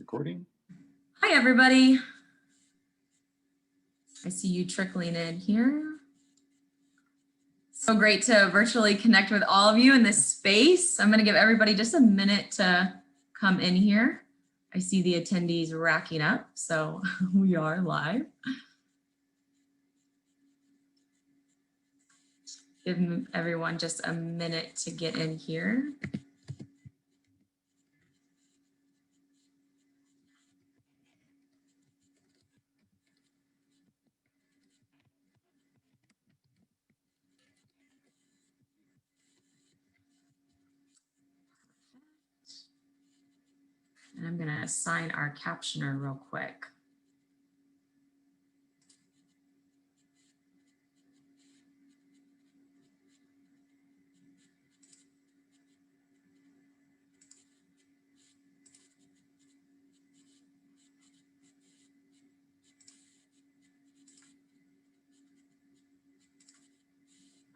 Recording. Hi, everybody. I see you trickling in here. So great to virtually connect with all of you in this space. I'm going to give everybody just a minute to come in here. I see the attendees racking up, so we are live. Give everyone just a minute to get in here. And I'm going to assign our captioner real quick.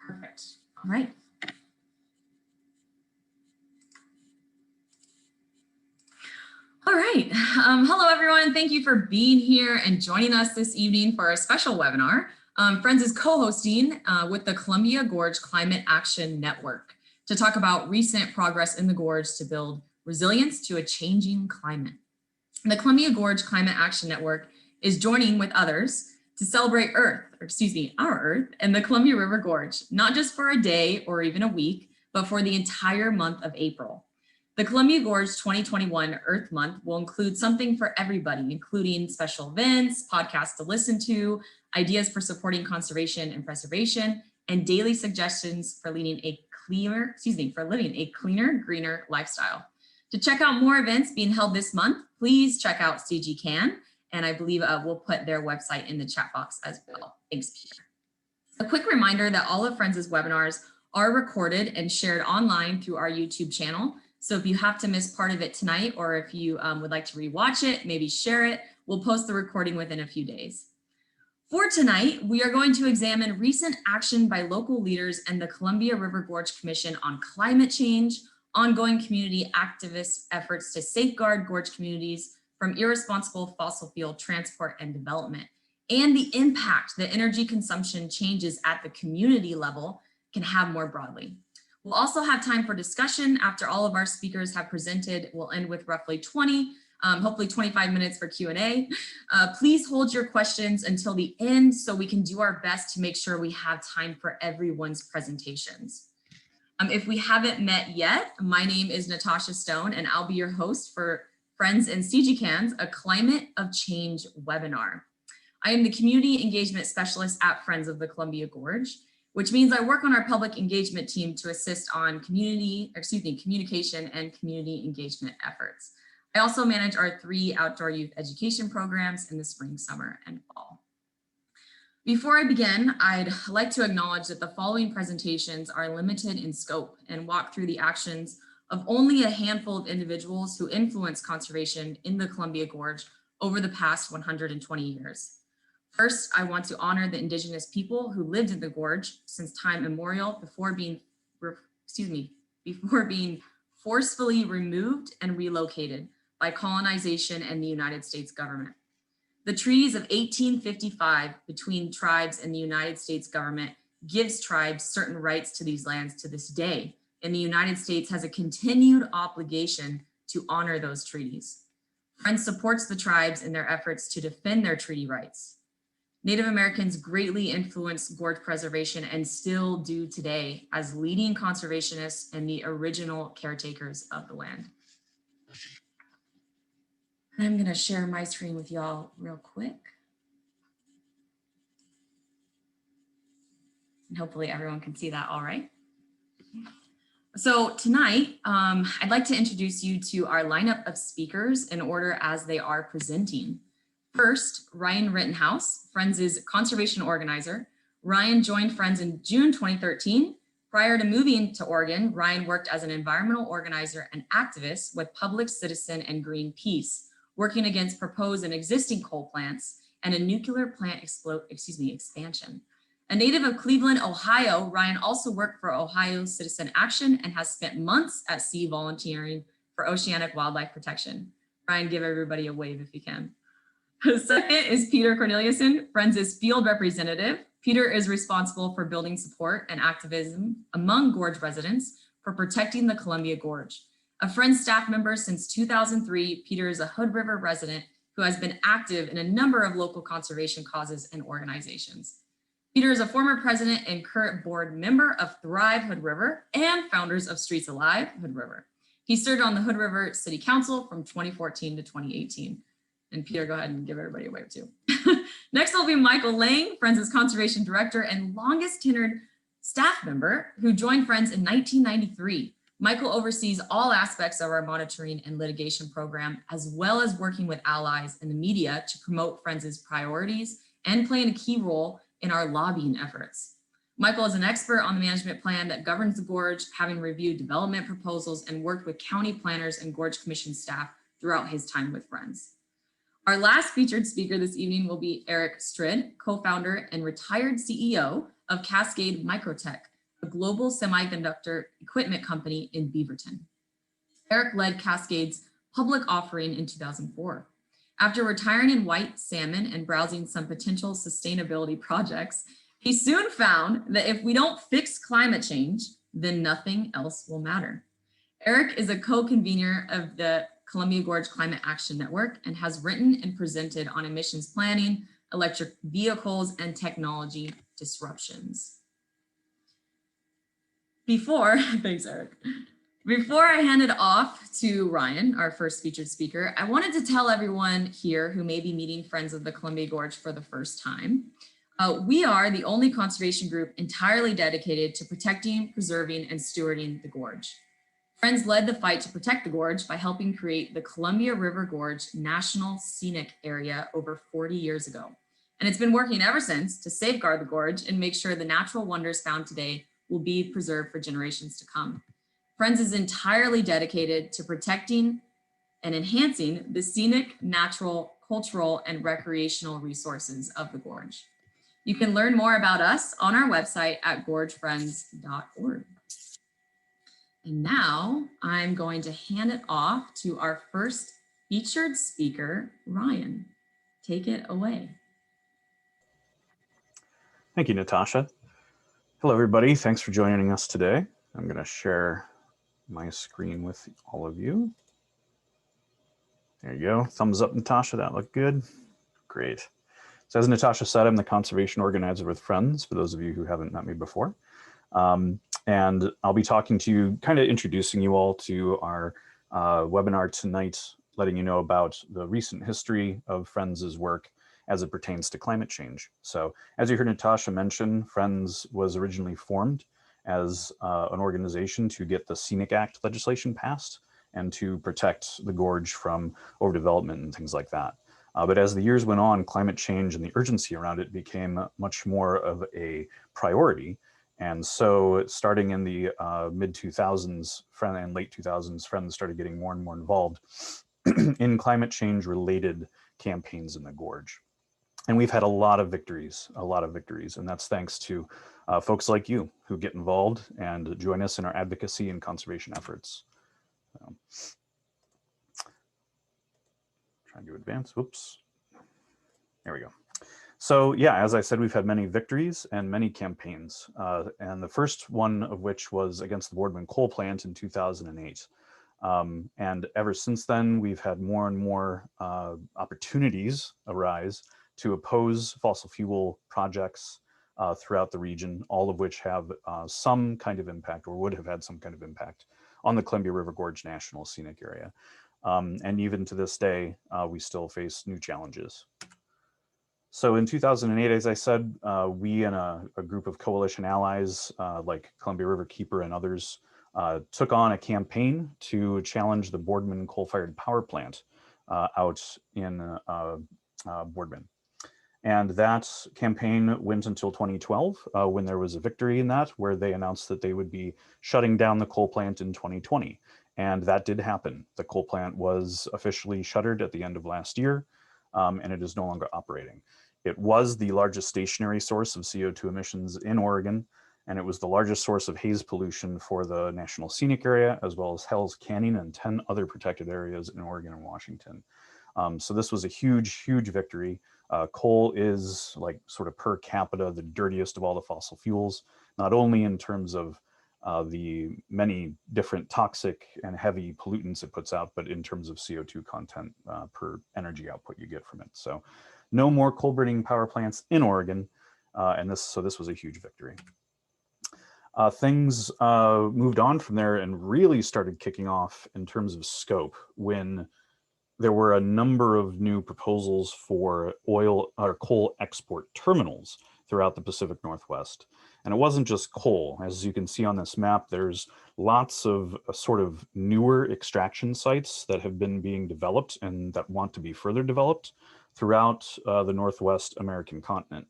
Perfect. All right. All right. Hello, everyone. Thank you for being here and joining us this evening for a special webinar. Friends is co-hosting with the Columbia Gorge Climate Action Network to talk about recent progress in the gorge to build resilience to a changing climate. The Columbia Gorge Climate Action Network is joining with others to celebrate our Earth and the Columbia River Gorge, not just for a day or even a week, but for the entire month of April. The Columbia Gorge 2021 Earth Month will include something for everybody, including special events, podcasts to listen to, ideas for supporting conservation and preservation, and daily suggestions for living a cleaner, greener lifestyle. To check out more events being held this month, please check out CG Can, and I believe we'll put their website in the chat box as well. Thanks, Peter. A quick reminder that all of Friends' webinars are recorded and shared online through our YouTube channel. So if you have to miss part of it tonight, or if you would like to rewatch it, maybe share it, we'll post the recording within a few days. For tonight, we are going to examine recent action by local leaders and the Columbia River Gorge Commission on climate change, ongoing community activist efforts to safeguard gorge communities from irresponsible fossil fuel transport and development, and the impact that energy consumption changes at the community level can have more broadly. We'll also have time for discussion after all of our speakers have presented. We'll end with roughly hopefully 25 minutes for Q&A. Please hold your questions until the end so we can do our best to make sure we have time for everyone's presentations. If we haven't met yet, my name is Natasha Stone, and I'll be your host for Friends and CG Cans, a Climate of Change webinar. I am the Community Engagement Specialist at Friends of the Columbia Gorge, which means I work on our public engagement team to assist on communication and community engagement efforts. I also manage our 3 outdoor youth education programs in the spring, summer, and fall. Before I begin, I'd like to acknowledge that the following presentations are limited in scope and walk through the actions of only a handful of individuals who influence conservation in the Columbia Gorge over the past 120 years. First, I want to honor the Indigenous people who lived in the gorge since time immemorial before being forcefully removed and relocated by colonization and the United States government. The treaties of 1855 between tribes and the United States government gives tribes certain rights to these lands to this day, and the United States has a continued obligation to honor those treaties. Friends supports the tribes in their efforts to defend their treaty rights. Native Americans greatly influenced gorge preservation and still do today as leading conservationists and the original caretakers of the land. I'm going to share my screen with y'all real quick. And hopefully everyone can see that all right. So tonight, I'd like to introduce you to our lineup of speakers in order as they are presenting. First, Ryan Rittenhouse, Friends' conservation organizer. Ryan joined Friends in June 2013. Prior to moving to Oregon, Ryan worked as an environmental organizer and activist with Public Citizen and Greenpeace, working against proposed and existing coal plants and a nuclear plant expansion. A native of Cleveland, Ohio, Ryan also worked for Ohio Citizen Action and has spent months at sea volunteering for oceanic wildlife protection. Ryan, give everybody a wave if you can. Second is Peter Corneliuson, Friends' field representative. Peter is responsible for building support and activism among Gorge residents for protecting the Columbia Gorge. A Friends staff member since 2003, Peter is a Hood River resident who has been active in a number of local conservation causes and organizations. Peter is a former president and current board member of Thrive Hood River and founders of Streets Alive Hood River. He served on the Hood River City Council from 2014 to 2018. And Peter, go ahead and give everybody a wave too. Next will be Michael Lang, Friends' conservation director and longest tenured staff member who joined Friends in 1993. Michael oversees all aspects of our monitoring and litigation program, as well as working with allies and the media to promote Friends' priorities and playing a key role in our lobbying efforts. Michael is an expert on the management plan that governs the Gorge, having reviewed development proposals and worked with county planners and Gorge Commission staff throughout his time with Friends. Our last featured speaker this evening will be Eric Strid, co-founder and retired CEO of Cascade Microtech, a global semiconductor equipment company in Beaverton. Eric led Cascade's public offering in 2004. After retiring in white salmon and browsing some potential sustainability projects, he soon found that if we don't fix climate change, then nothing else will matter. Eric is a co-convener of the Columbia Gorge Climate Action Network and has written and presented on emissions planning, electric vehicles, and technology disruptions. Thanks, Eric. Before I hand it off to Ryan, our first featured speaker, I wanted to tell everyone here who may be meeting Friends of the Columbia Gorge for the first time, we are the only conservation group entirely dedicated to protecting, preserving, and stewarding the gorge. Friends led the fight to protect the gorge by helping create the Columbia River Gorge National Scenic Area over 40 years ago. And it's been working ever since to safeguard the gorge and make sure the natural wonders found today will be preserved for generations to come. Friends is entirely dedicated to protecting and enhancing the scenic, natural, cultural, and recreational resources of the gorge. You can learn more about us on our website at gorgefriends.org. And now I'm going to hand it off to our first featured speaker, Ryan. Take it away. Thank you, Natasha. Hello, everybody. Thanks for joining us today. I'm going to share my screen with all of you. There you go. Thumbs up, Natasha. That looked good. Great. So as Natasha said, I'm the conservation organizer with Friends, for those of you who haven't met me before. And I'll be talking to you, kind of introducing you all to our webinar tonight, letting you know about the recent history of Friends' work as it pertains to climate change. So as you heard Natasha mention, Friends was originally formed as an organization to get the Scenic Act legislation passed and to protect the gorge from overdevelopment and things like that. But as the years went on, climate change and the urgency around it became much more of a priority. And so starting in the mid-2000s and late 2000s, Friends started getting more and more involved in climate change related campaigns in the gorge. And we've had a lot of victories, and that's thanks to folks like you who get involved and join us in our advocacy and conservation efforts. Trying to advance, whoops. There we go. So yeah, as I said, we've had many victories and many campaigns. And the first one of which was against the Boardman coal plant in 2008. And ever since then, we've had more and more opportunities arise to oppose fossil fuel projects throughout the region, all of which have some kind of impact or would have had some kind of impact on the Columbia River Gorge National Scenic Area. And even to this day, we still face new challenges. So in 2008, as I said, we and a group of coalition allies like Columbia River Keeper and others took on a campaign to challenge the Boardman coal-fired power plant out in Boardman. And that campaign went until 2012 when there was a victory in that, where they announced that they would be shutting down the coal plant in 2020. And that did happen. The coal plant was officially shuttered at the end of last year, and it is no longer operating. It was the largest stationary source of CO2 emissions in Oregon, and it was the largest source of haze pollution for the National Scenic Area, as well as Hell's Canyon and 10 other protected areas in Oregon and Washington. So this was a huge, huge victory. Coal is, like, sort of per capita the dirtiest of all the fossil fuels, not only in terms of the many different toxic and heavy pollutants it puts out, but in terms of CO2 content per energy output you get from it. So no more coal burning power plants in Oregon. So this was a huge victory. Things moved on from there and really started kicking off in terms of scope when there were a number of new proposals for oil or coal export terminals throughout the Pacific Northwest. And it wasn't just coal. As you can see on this map, there's lots of sort of newer extraction sites that have been being developed and that want to be further developed throughout the North American continent.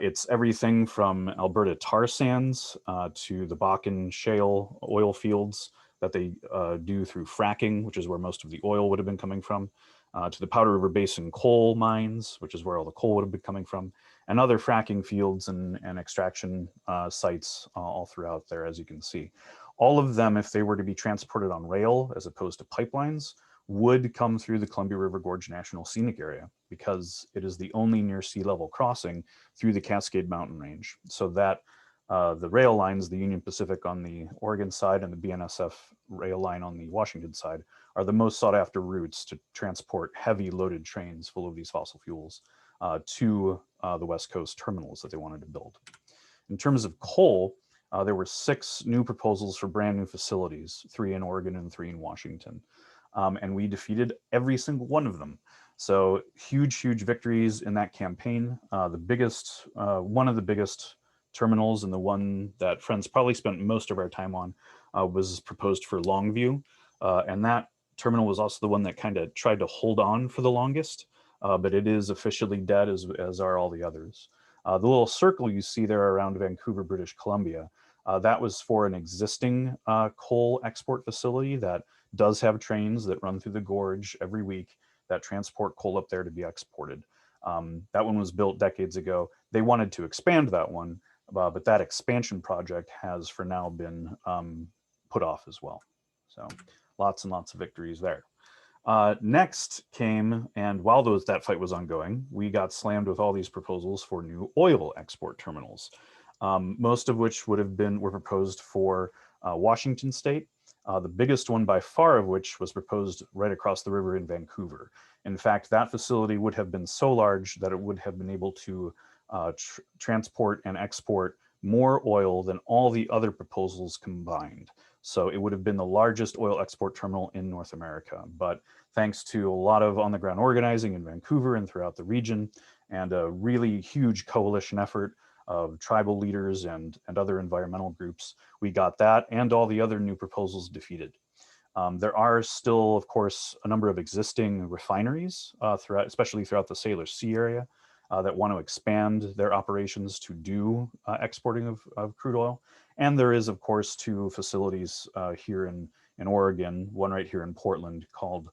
It's everything from Alberta tar sands to the Bakken shale oil fields that they do through fracking, which is where most of the oil would have been coming from, to the Powder River Basin coal mines, which is where all the coal would have been coming from, and other fracking fields and extraction sites all throughout there, as you can see. All of them, if they were to be transported on rail as opposed to pipelines, would come through the Columbia River Gorge National Scenic Area because it is the only near sea level crossing through the Cascade Mountain Range. So that the rail lines, the Union Pacific on the Oregon side and the BNSF rail line on the Washington side, are the most sought after routes to transport heavy loaded trains full of these fossil fuels to the West Coast terminals that they wanted to build. In terms of coal, there were 6 new proposals for brand new facilities, 3 in Oregon and 3 in Washington. And we defeated every single one of them. So huge, huge victories in that campaign. One of the biggest terminals, and the one that Friends probably spent most of our time on, was proposed for Longview. And that terminal was also the one that kind of tried to hold on for the longest, but it is officially dead, as are all the others. The little circle you see there around Vancouver, British Columbia, that was for an existing coal export facility that does have trains that run through the gorge every week that transport coal up there to be exported. That one was built decades ago. They wanted to expand that one, but that expansion project has for now been put off as well. So lots and lots of victories there. Next came, and while that fight was ongoing, we got slammed with all these proposals for new oil export terminals, most of which were proposed for Washington State. The biggest one by far of which was proposed right across the river in Vancouver. In fact, that facility would have been so large that it would have been able to transport and export more oil than all the other proposals combined. So it would have been the largest oil export terminal in North America. But thanks to a lot of on-the-ground organizing in Vancouver and throughout the region, and a really huge coalition effort of tribal leaders and other environmental groups, we got that and all the other new proposals defeated. There are still, of course, a number of existing refineries, especially throughout the Sailor Sea area, that want to expand their operations to do exporting of crude oil. And there is, of course, 2 facilities here in Oregon, one right here in Portland called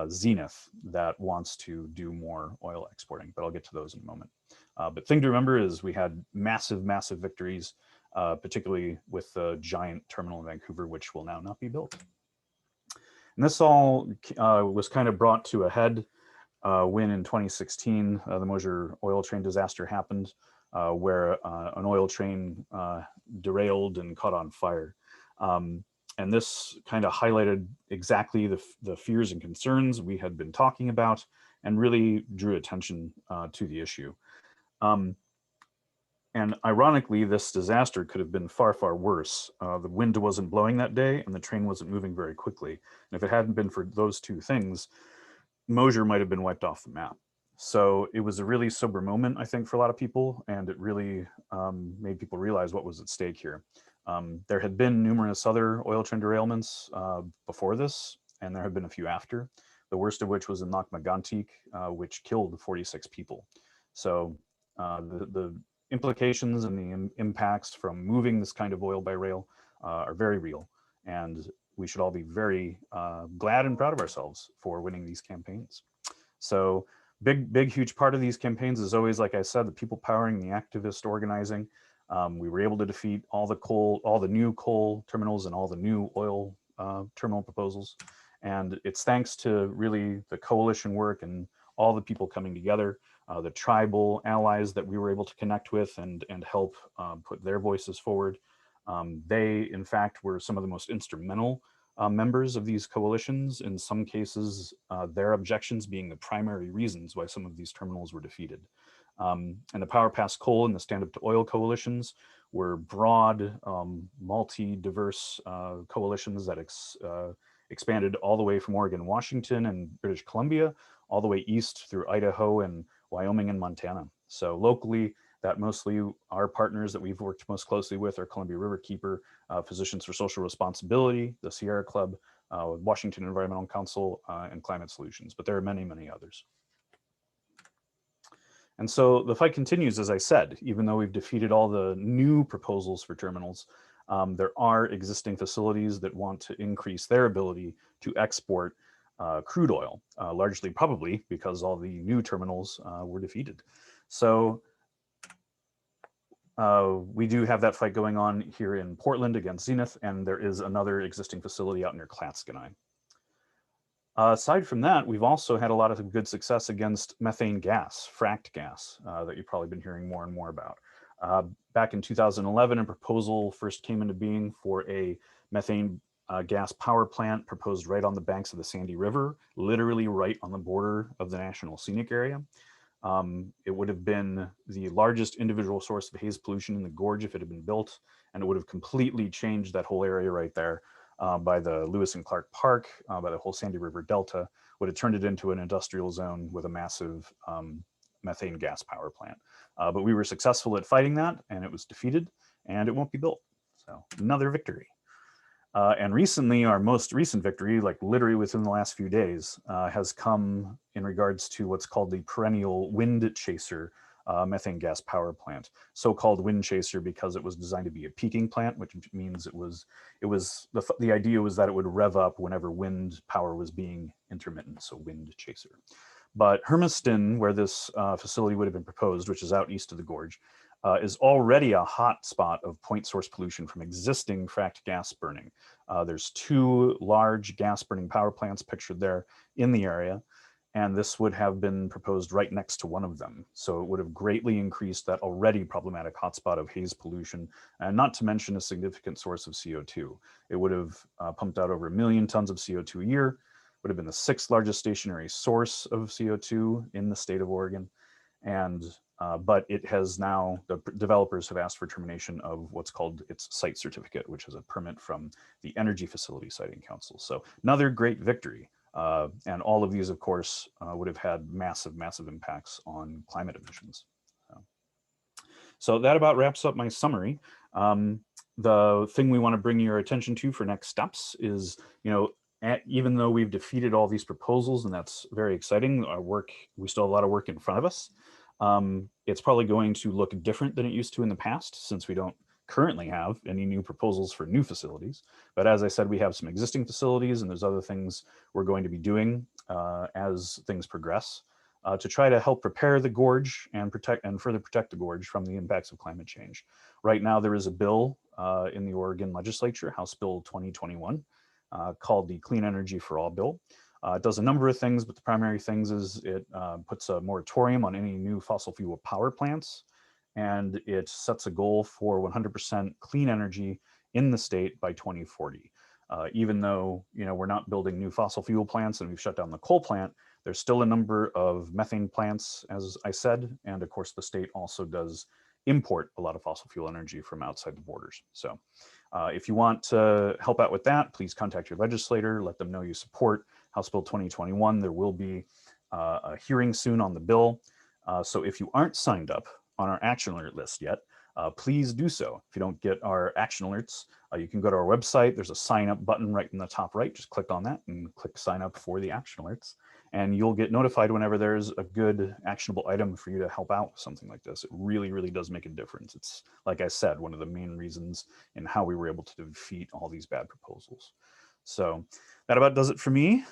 Zenith, that wants to do more oil exporting, but I'll get to those in a moment. But thing to remember is we had massive, massive victories, particularly with the giant terminal in Vancouver, which will now not be built. And this all was kind of brought to a head when in 2016, the Mosier oil train disaster happened, where an oil train derailed and caught on fire. And this kind of highlighted exactly the fears and concerns we had been talking about and really drew attention to the issue. And ironically, this disaster could have been far, far worse. The wind wasn't blowing that day and the train wasn't moving very quickly. And if it hadn't been for those 2 things, Mosier might have been wiped off the map. So it was a really sober moment, I think, for a lot of people, and it really made people realize what was at stake here. There had been numerous other oil train derailments before this, and there have been a few after, the worst of which was in Lac-Mégantic, which killed 46 people. So the implications and the impacts from moving this kind of oil by rail are very real, and we should all be very glad and proud of ourselves for winning these campaigns. So big, huge part of these campaigns is always, like I said, the people powering, the activist organizing. We were able to defeat all the new coal terminals and all the new oil terminal proposals. And it's thanks to really the coalition work and all the people coming together, the tribal allies that we were able to connect with and help put their voices forward. They, in fact, were some of the most instrumental members of these coalitions, in some cases, their objections being the primary reasons why some of these terminals were defeated. And the Power Past Coal and the Stand Up to Oil coalitions were broad, multi-diverse coalitions that expanded all the way from Oregon, Washington, and British Columbia, all the way east through Idaho and Wyoming and Montana. So locally, that mostly our partners that we've worked most closely with are Columbia River Keeper, Physicians for Social Responsibility, the Sierra Club, Washington Environmental Council, and Climate Solutions, but there are many, many others. And so the fight continues, as I said, even though we've defeated all the new proposals for terminals, there are existing facilities that want to increase their ability to export crude oil, largely probably because all the new terminals were defeated. So we do have that fight going on here in Portland against Zenith, and there is another existing facility out near Clatskanie. Aside from that, we've also had a lot of good success against methane gas, fracked gas, that you've probably been hearing more and more about. Back in 2011, a proposal first came into being for a methane gas power plant proposed right on the banks of the Sandy River, literally right on the border of the National Scenic Area. It would have been the largest individual source of haze pollution in the gorge if it had been built, and it would have completely changed that whole area right there. By the Lewis and Clark Park, by the whole Sandy River Delta, would have turned it into an industrial zone with a massive methane gas power plant. But we were successful at fighting that, and it was defeated, and it won't be built. So another victory. And recently, our most recent victory, like literally within the last few days, has come in regards to what's called the perennial wind chaser methane gas power plant, so-called wind chaser because it was designed to be a peaking plant, which means the idea was that it would rev up whenever wind power was being intermittent, so wind chaser. But Hermiston, where this facility would have been proposed, which is out east of the gorge, is already a hot spot of point source pollution from existing fracked gas burning. There's 2 large gas burning power plants pictured there in the area, and this would have been proposed right next to one of them. So it would have greatly increased that already problematic hotspot of haze pollution, and not to mention a significant source of CO2. It would have pumped out over 1 million tons of CO2 a year, would have been the 6th largest stationary source of CO2 in the state of Oregon. And but it has now, the developers have asked for termination of what's called its site certificate, which is a permit from the Energy Facility Siting Council. So another great victory. And all of these, of course, would have had massive, massive impacts on climate emissions. So that about wraps up my summary. The thing we want to bring your attention to for next steps is, even though we've defeated all these proposals, and that's very exciting, we still have a lot of work in front of us. It's probably going to look different than it used to in the past, since we don't currently have any new proposals for new facilities. But as I said, we have some existing facilities, and there's other things we're going to be doing as things progress to try to help prepare the gorge and further protect the gorge from the impacts of climate change. Right now, there is a bill in the Oregon legislature, House Bill 2021, called the Clean Energy for All bill. It does a number of things, but the primary things is it puts a moratorium on any new fossil fuel power plants, and it sets a goal for 100% clean energy in the state by 2040. Even though we're not building new fossil fuel plants and we've shut down the coal plant, there's still a number of methane plants, as I said, and of course the state also does import a lot of fossil fuel energy from outside the borders. So if you want to help out with that, please contact your legislator, let them know you support House Bill 2021. There will be a hearing soon on the bill. So if you aren't signed up on our action alert list yet, please do so. If you don't get our action alerts, you can go to our website. There's a sign up button right in the top right. Just click on that and click sign up for the action alerts. And you'll get notified whenever there's a good actionable item for you to help out with something like this. It really, really does make a difference. It's, like I said, one of the main reasons in how we were able to defeat all these bad proposals. So that about does it for me.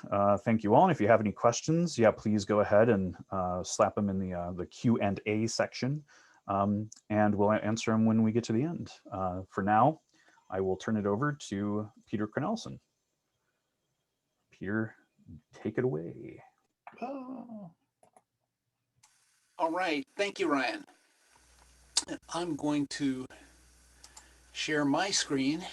Thank you all. And if you have any questions, yeah, please go ahead and slap them in the Q&A section, and we'll answer them when we get to the end. For now, I will turn it over to Peter Cornelison. Peter, take it away. Oh. All right, thank you, Ryan. I'm going to share my screen.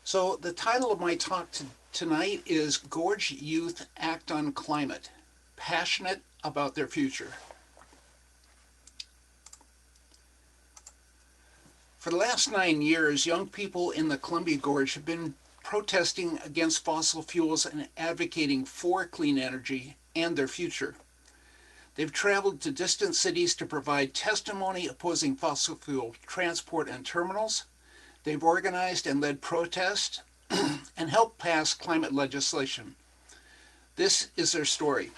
So the title of my talk tonight is Gorge Youth Act on Climate, Passionate About Their Future. For the last 9 years, young people in the Columbia Gorge have been protesting against fossil fuels and advocating for clean energy and their future. They've traveled to distant cities to provide testimony opposing fossil fuel transport and terminals. They've organized and led protests and helped pass climate legislation. This is their story.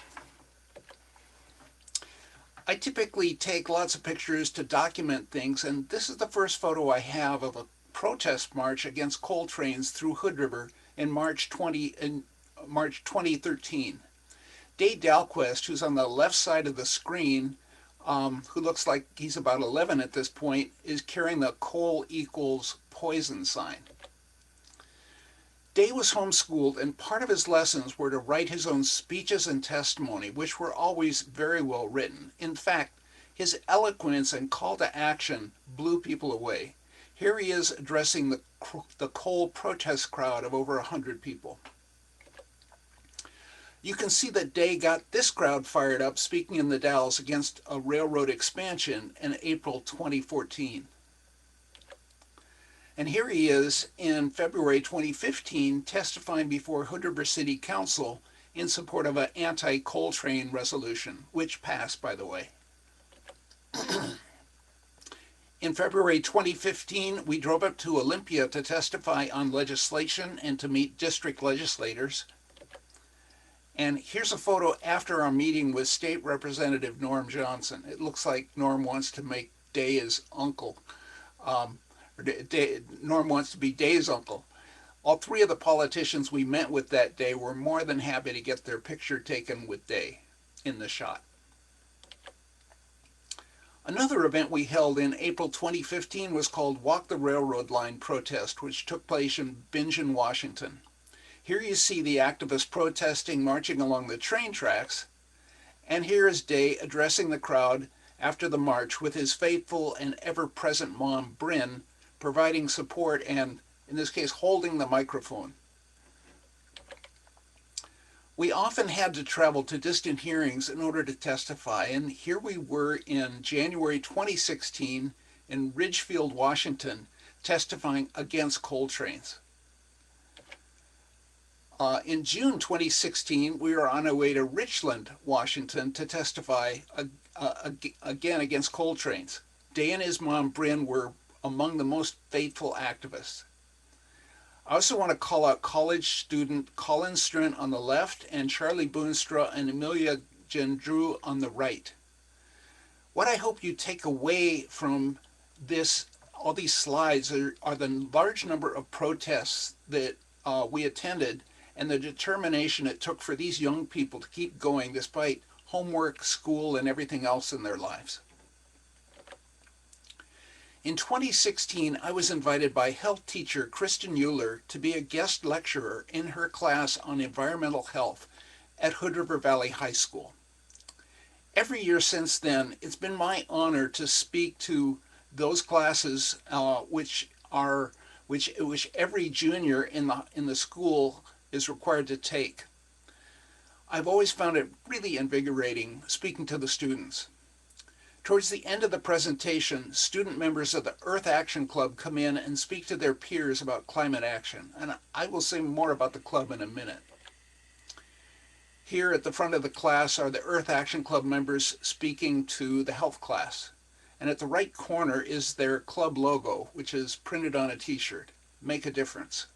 I typically take lots of pictures to document things, and this is the first photo I have of a protest march against coal trains through Hood River in March 2013. Dave Dalquist, who's on the left side of the screen, who looks like he's about 11 at this point, is carrying the coal equals poison sign. Dave was homeschooled, and part of his lessons were to write his own speeches and testimony, which were always very well written. In fact, his eloquence and call to action blew people away. Here he is addressing the coal protest crowd of over 100 people. You can see that Day got this crowd fired up speaking in the Dalles against a railroad expansion in April 2014. And here he is in February 2015 testifying before Hood River City Council in support of an anti-coal train resolution, which passed, by the way. In February 2015, we drove up to Olympia to testify on legislation and to meet district legislators. And here's a photo after our meeting with State Representative Norm Johnson. It looks like Norm wants to make Day his uncle. Norm wants to be Day's uncle. All three of the politicians we met with that day were more than happy to get their picture taken with Day in the shot. Another event we held in April 2015 was called Walk the Railroad Line Protest, which took place in Bingen, Washington. Here you see the activists protesting, marching along the train tracks, and here is Day addressing the crowd after the march with his faithful and ever-present mom, Bryn, providing support and, in this case, holding the microphone. We often had to travel to distant hearings in order to testify, and here we were in January 2016 in Ridgefield, Washington, testifying against coal trains. In June 2016, we were on our way to Richland, Washington to testify again against coal trains. Day and his mom, Bryn, were among the most faithful activists. I also want to call out college student Colin Strint on the left and Charlie Boonstra and Amelia Gendrew on the right. What I hope you take away from all these slides are the large number of protests that we attended and the determination it took for these young people to keep going despite homework, school, and everything else in their lives. In 2016, I was invited by health teacher Kristen Euler to be a guest lecturer in her class on environmental health at Hood River Valley High School. Every year since then, it's been my honor to speak to those classes which every junior in the school is required to take. I've always found it really invigorating speaking to the students. Towards the end of the presentation, student members of the Earth Action Club come in and speak to their peers about climate action, and I will say more about the club in a minute. Here at the front of the class are the Earth Action Club members speaking to the health class, and at the right corner is their club logo, which is printed on a t-shirt, Make a Difference.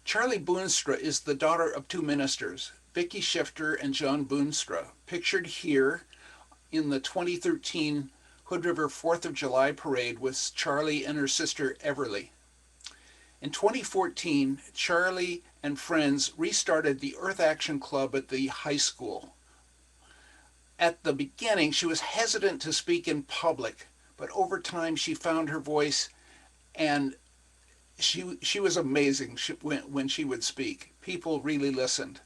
Charlie Boonstra is the daughter of two ministers, Vicki Shifter and John Boonstra, pictured here in the 2013 Hood River 4th of July parade with Charlie and her sister Everly. In 2014, Charlie and friends restarted the Earth Action Club at the high school. At the beginning, she was hesitant to speak in public, but over time she found her voice, and she was amazing when she would speak. People really listened.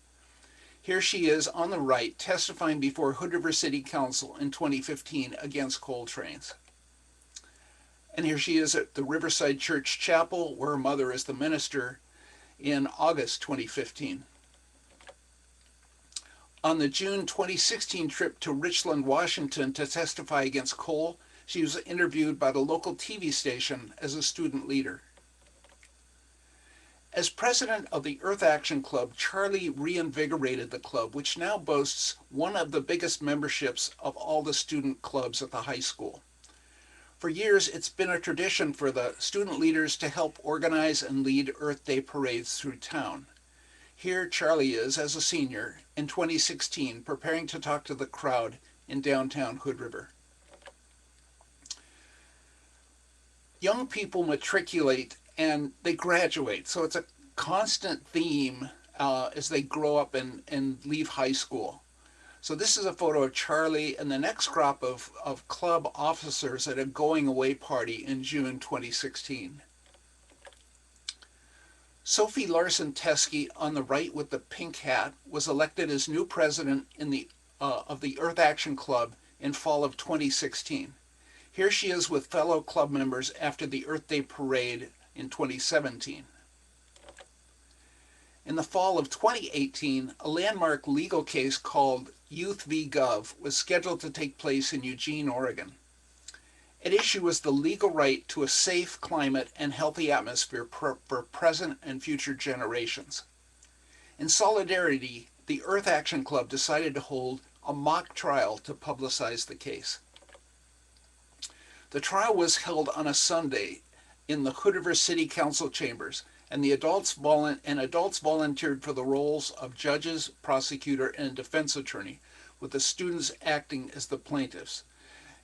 Here she is on the right, testifying before Hood River City Council in 2015 against coal trains. And here she is at the Riverside Church Chapel, where her mother is the minister, in August 2015. On the June 2016 trip to Richland, Washington to testify against coal, she was interviewed by the local TV station as a student leader. As president of the Earth Action Club, Charlie reinvigorated the club, which now boasts one of the biggest memberships of all the student clubs at the high school. For years, it's been a tradition for the student leaders to help organize and lead Earth Day parades through town. Here Charlie is, as a senior, in 2016, preparing to talk to the crowd in downtown Hood River. Young people matriculate and they graduate, so it's a constant theme as they grow up and leave high school. So this is a photo of Charlie and the next crop of club officers at a going away party in June 2016. Sofie Larsen-Tesky, on the right with the pink hat, was elected as new president of the Earth Action Club in fall of 2016. Here she is with fellow club members after the Earth Day parade in 2017. In the fall of 2018, a landmark legal case called Youth v. Gov was scheduled to take place in Eugene, Oregon. At issue was the legal right to a safe climate and healthy atmosphere for present and future generations. In solidarity, the Earth Action Club decided to hold a mock trial to publicize the case. The trial was held on a Sunday in the Hood River City Council chambers, and adults volunteered for the roles of judges, prosecutor, and defense attorney, with the students acting as the plaintiffs.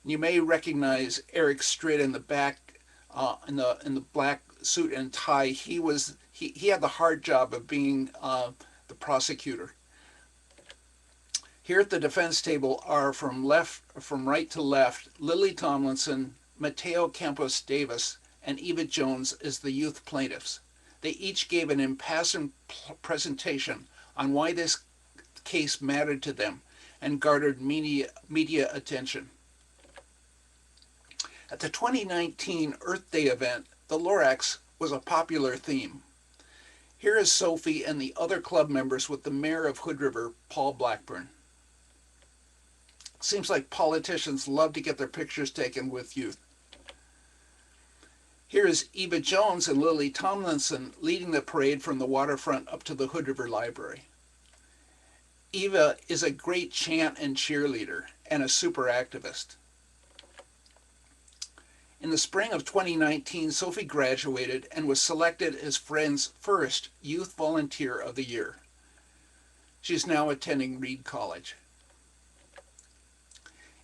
You may recognize Eric Stritt in the back, in the black suit and tie. He had the hard job of being the prosecutor. Here at the defense table are from right to left, Lily Tomlinson, Mateo Campos Davis, and Eva Jones as the youth plaintiffs. They each gave an impassioned presentation on why this case mattered to them and garnered media attention. At the 2019 Earth Day event, the Lorax was a popular theme. Here is Sofie and the other club members with the mayor of Hood River, Paul Blackburn. Seems like politicians love to get their pictures taken with youth. Here is Eva Jones and Lily Tomlinson leading the parade from the waterfront up to the Hood River Library. Eva is a great chant and cheerleader and a super activist. In the spring of 2019, Sofie graduated and was selected as Friends' first Youth Volunteer of the Year. She's now attending Reed College.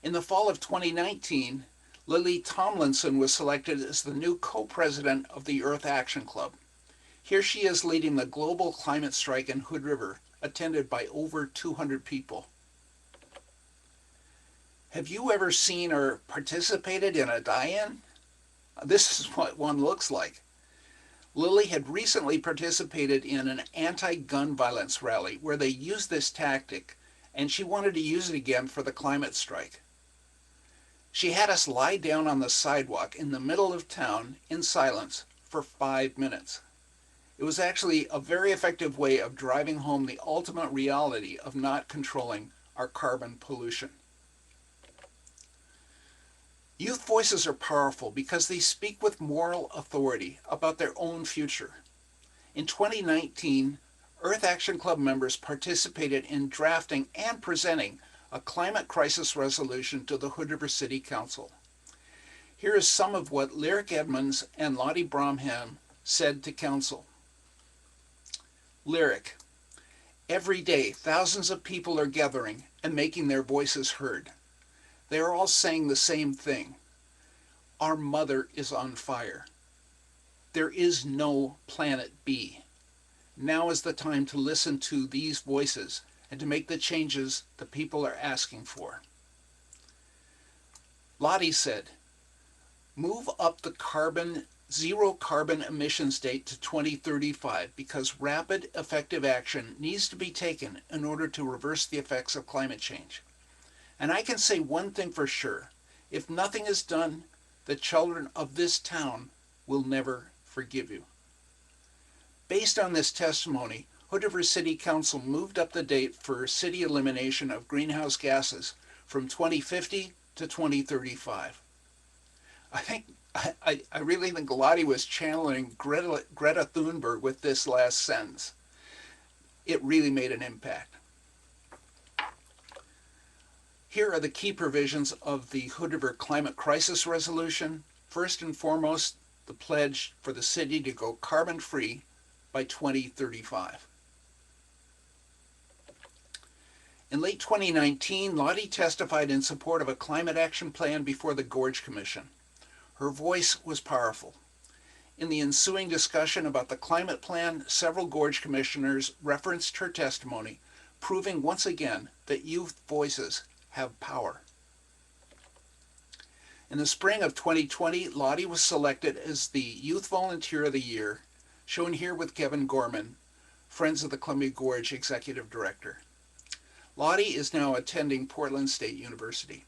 In the fall of 2019, Lily Tomlinson was selected as the new co-president of the Earth Action Club. Here she is leading the global climate strike in Hood River, attended by over 200 people. Have you ever seen or participated in a die-in? This is what one looks like. Lily had recently participated in an anti-gun violence rally where they used this tactic, and she wanted to use it again for the climate strike. She had us lie down on the sidewalk in the middle of town in silence for 5 minutes. It was actually a very effective way of driving home the ultimate reality of not controlling our carbon pollution. Youth voices are powerful because they speak with moral authority about their own future. In 2019, Earth Action Club members participated in drafting and presenting a climate crisis resolution to the Hood River City Council. Here is some of what Lyric Edmonds and Lottie Bromham said to Council. Lyric: every day, thousands of people are gathering and making their voices heard. They are all saying the same thing. Our mother is on fire. There is no planet B. Now is the time to listen to these voices and to make the changes the people are asking for. Lottie said, move up the zero carbon emissions date to 2035 because rapid, effective action needs to be taken in order to reverse the effects of climate change. And I can say one thing for sure. If nothing is done, the children of this town will never forgive you. Based on this testimony, Hood River City Council moved up the date for city elimination of greenhouse gases from 2050 to 2035. I really think Lottie was channeling Greta Thunberg with this last sentence. It really made an impact. Here are the key provisions of the Hood River Climate Crisis Resolution. First and foremost, the pledge for the city to go carbon-free by 2035. In late 2019, Lottie testified in support of a climate action plan before the Gorge Commission. Her voice was powerful. In the ensuing discussion about the climate plan, several Gorge commissioners referenced her testimony, proving once again that youth voices have power. In the spring of 2020, Lottie was selected as the Youth Volunteer of the Year, shown here with Kevin Gorman, Friends of the Columbia Gorge Executive Director. Lottie is now attending Portland State University.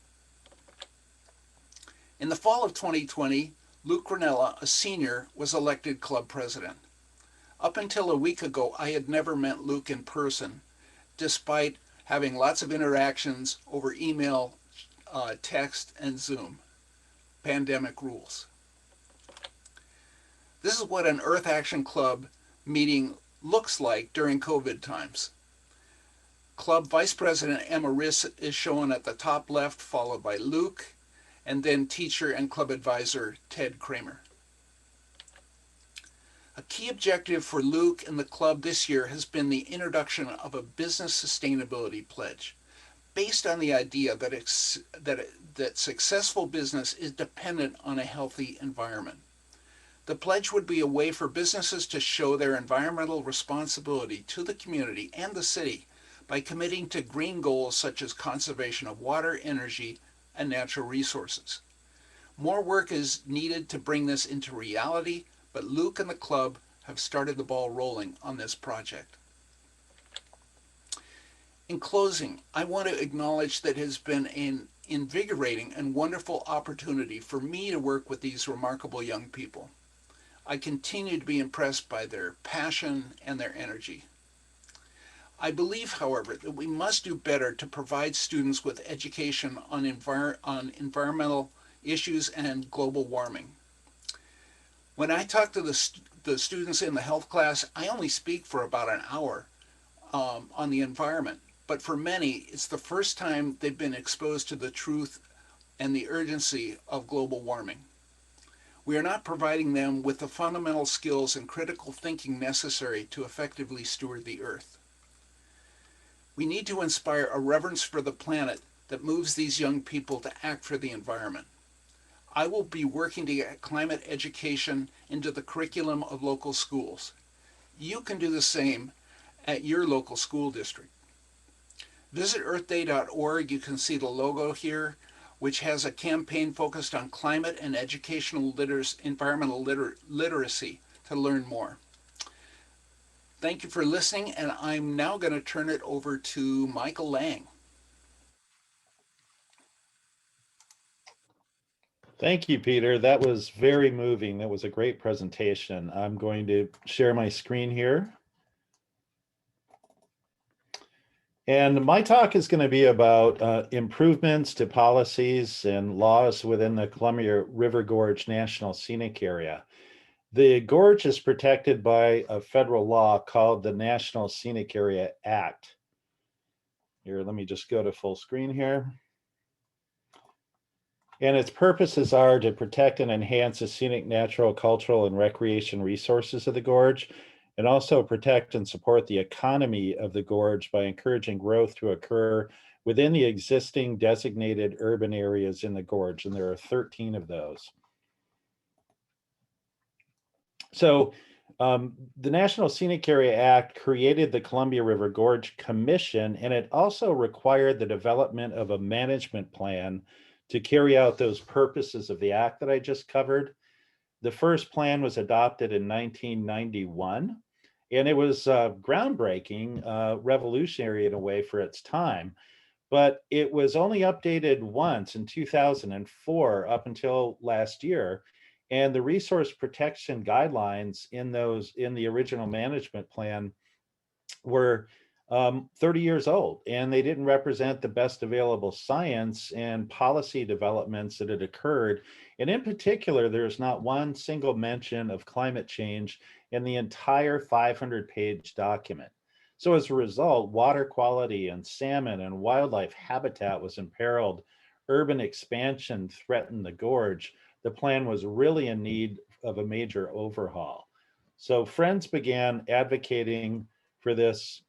In the fall of 2020, Luke Ranella, a senior, was elected club president. Up until a week ago, I had never met Luke in person, despite having lots of interactions over email, text, and Zoom. Pandemic rules. This is what an Earth Action Club meeting looks like during COVID times. Club Vice President Emma Riss is shown at the top left, followed by Luke, and then teacher and club advisor Ted Kramer. A key objective for Luke and the club this year has been the introduction of a business sustainability pledge, based on the idea that successful business is dependent on a healthy environment. The pledge would be a way for businesses to show their environmental responsibility to the community and the city by committing to green goals such as conservation of water, energy, and natural resources. More work is needed to bring this into reality, but Luke and the club have started the ball rolling on this project. In closing, I want to acknowledge that it has been an invigorating and wonderful opportunity for me to work with these remarkable young people. I continue to be impressed by their passion and their energy. I believe, however, that we must do better to provide students with education on environmental issues and global warming. When I talk to the students in the health class, I only speak for about an hour on the environment. But for many, it's the first time they've been exposed to the truth and the urgency of global warming. We are not providing them with the fundamental skills and critical thinking necessary to effectively steward the earth. We need to inspire a reverence for the planet that moves these young people to act for the environment. I will be working to get climate education into the curriculum of local schools. You can do the same at your local school district. Visit earthday.org. You can see the logo here, which has a campaign focused on climate and environmental literacy to learn more. Thank you for listening, and I'm now going to turn it over to Michael Lang. Thank you, Peter. That was very moving. That was a great presentation. I'm going to share my screen here. And my talk is going to be about improvements to policies and laws within the Columbia River Gorge National Scenic Area. The gorge is protected by a federal law called the National Scenic Area Act. Here, let me just go to full screen here. And its purposes are to protect and enhance the scenic, natural, cultural, and recreation resources of the gorge, and also protect and support the economy of the gorge by encouraging growth to occur within the existing designated urban areas in the gorge, and there are 13 of those. So the National Scenic Area Act created the Columbia River Gorge Commission, and it also required the development of a management plan to carry out those purposes of the act that I just covered. The first plan was adopted in 1991, and it was groundbreaking, revolutionary in a way for its time. But it was only updated once in 2004 up until last year. And the resource protection guidelines in the original management plan were 30 years old, and they didn't represent the best available science and policy developments that had occurred. And in particular, there's not one single mention of climate change in the entire 500-page document. So as a result, water quality and salmon and wildlife habitat was imperiled. Urban expansion threatened the gorge. The plan was really in need of a major overhaul. So Friends began advocating for this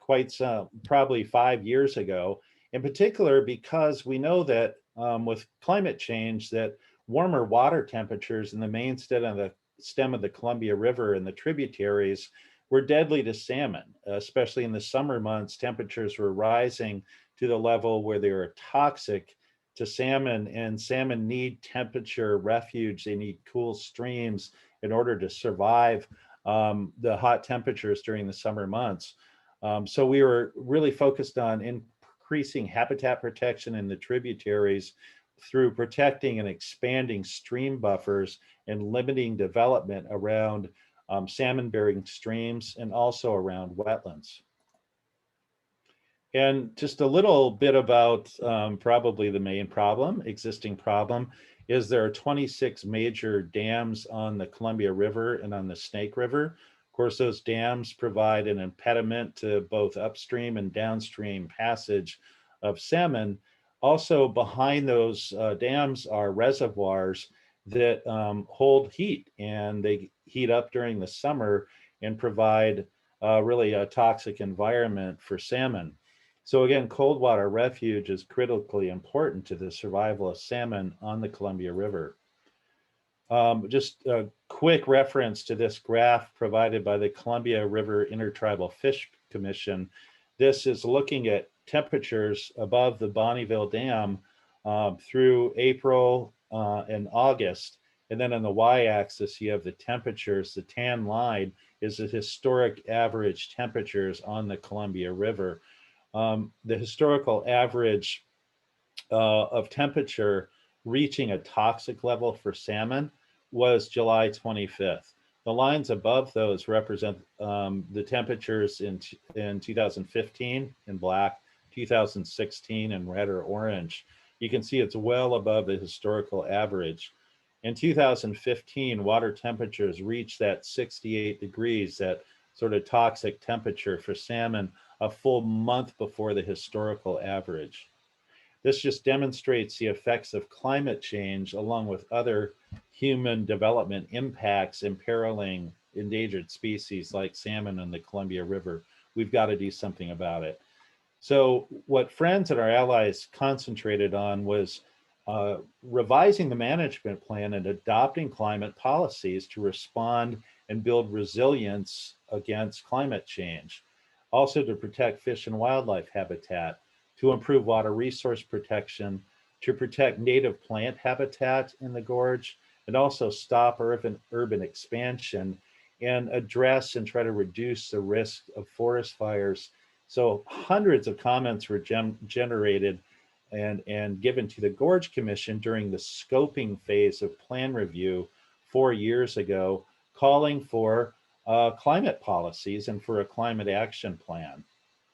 probably 5 years ago, in particular because we know that with climate change, that warmer water temperatures in the main stem of the Columbia River and the tributaries were deadly to salmon, especially in the summer months. Temperatures were rising to the level where they were toxic to salmon, and salmon need temperature refuge. They need cool streams in order to survive the hot temperatures during the summer months. So we were really focused on increasing habitat protection in the tributaries through protecting and expanding stream buffers and limiting development around salmon-bearing streams and also around wetlands. And just a little bit about probably the main existing problem, is there are 26 major dams on the Columbia River and on the Snake River. Of course, those dams provide an impediment to both upstream and downstream passage of salmon. Also behind those dams are reservoirs that hold heat, and they heat up during the summer and provide really a toxic environment for salmon. So again, cold water refuge is critically important to the survival of salmon on the Columbia River. Just a quick reference to this graph provided by the Columbia River Intertribal Fish Commission. This is looking at temperatures above the Bonneville Dam through April and August. And then on the y-axis, you have the temperatures. The tan line is the historic average temperatures on the Columbia River. The historical average of temperature reaching a toxic level for salmon was July 25th. The lines above those represent the temperatures in 2015 in black, 2016 in red or orange. You can see it's well above the historical average. In 2015, water temperatures reached that 68 degrees, that sort of toxic temperature for salmon, a full month before the historical average. This just demonstrates the effects of climate change along with other human development impacts imperiling endangered species like salmon in the Columbia River. We've got to do something about it. So what Friends and our allies concentrated on was revising the management plan and adopting climate policies to respond and build resilience against climate change. Also to protect fish and wildlife habitat, to improve water resource protection, to protect native plant habitat in the gorge, and also stop urban expansion and address and try to reduce the risk of forest fires. So hundreds of comments were generated and given to the Gorge Commission during the scoping phase of plan review 4 years ago, calling for climate policies and for a climate action plan.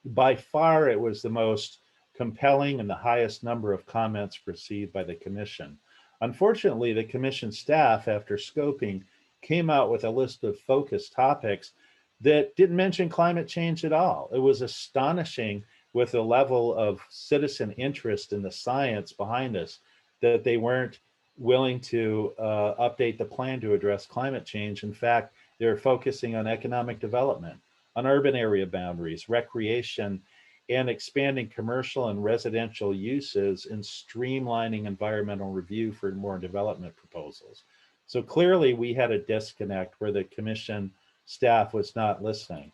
By far, it was the most compelling and the highest number of comments received by the commission. Unfortunately, the commission staff, after scoping, came out with a list of focus topics that didn't mention climate change at all. It was astonishing with the level of citizen interest in the science behind this, that they weren't willing to update the plan to address climate change. In fact, they're focusing on economic development, on urban area boundaries, recreation, and expanding commercial and residential uses and streamlining environmental review for more development proposals. So clearly we had a disconnect where the commission staff was not listening.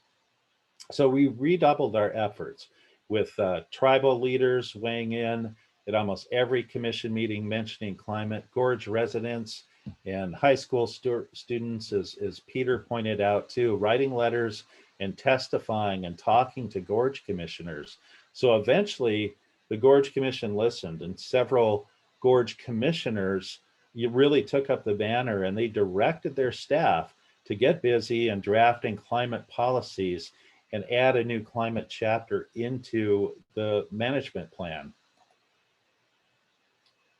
So we redoubled our efforts with tribal leaders weighing in at almost every commission meeting mentioning climate, gorge residents and high school students, as Peter pointed out too, writing letters and testifying and talking to gorge commissioners. So eventually the Gorge Commission listened, and several gorge commissioners really took up the banner, and they directed their staff to get busy and drafting climate policies and add a new climate chapter into the management plan.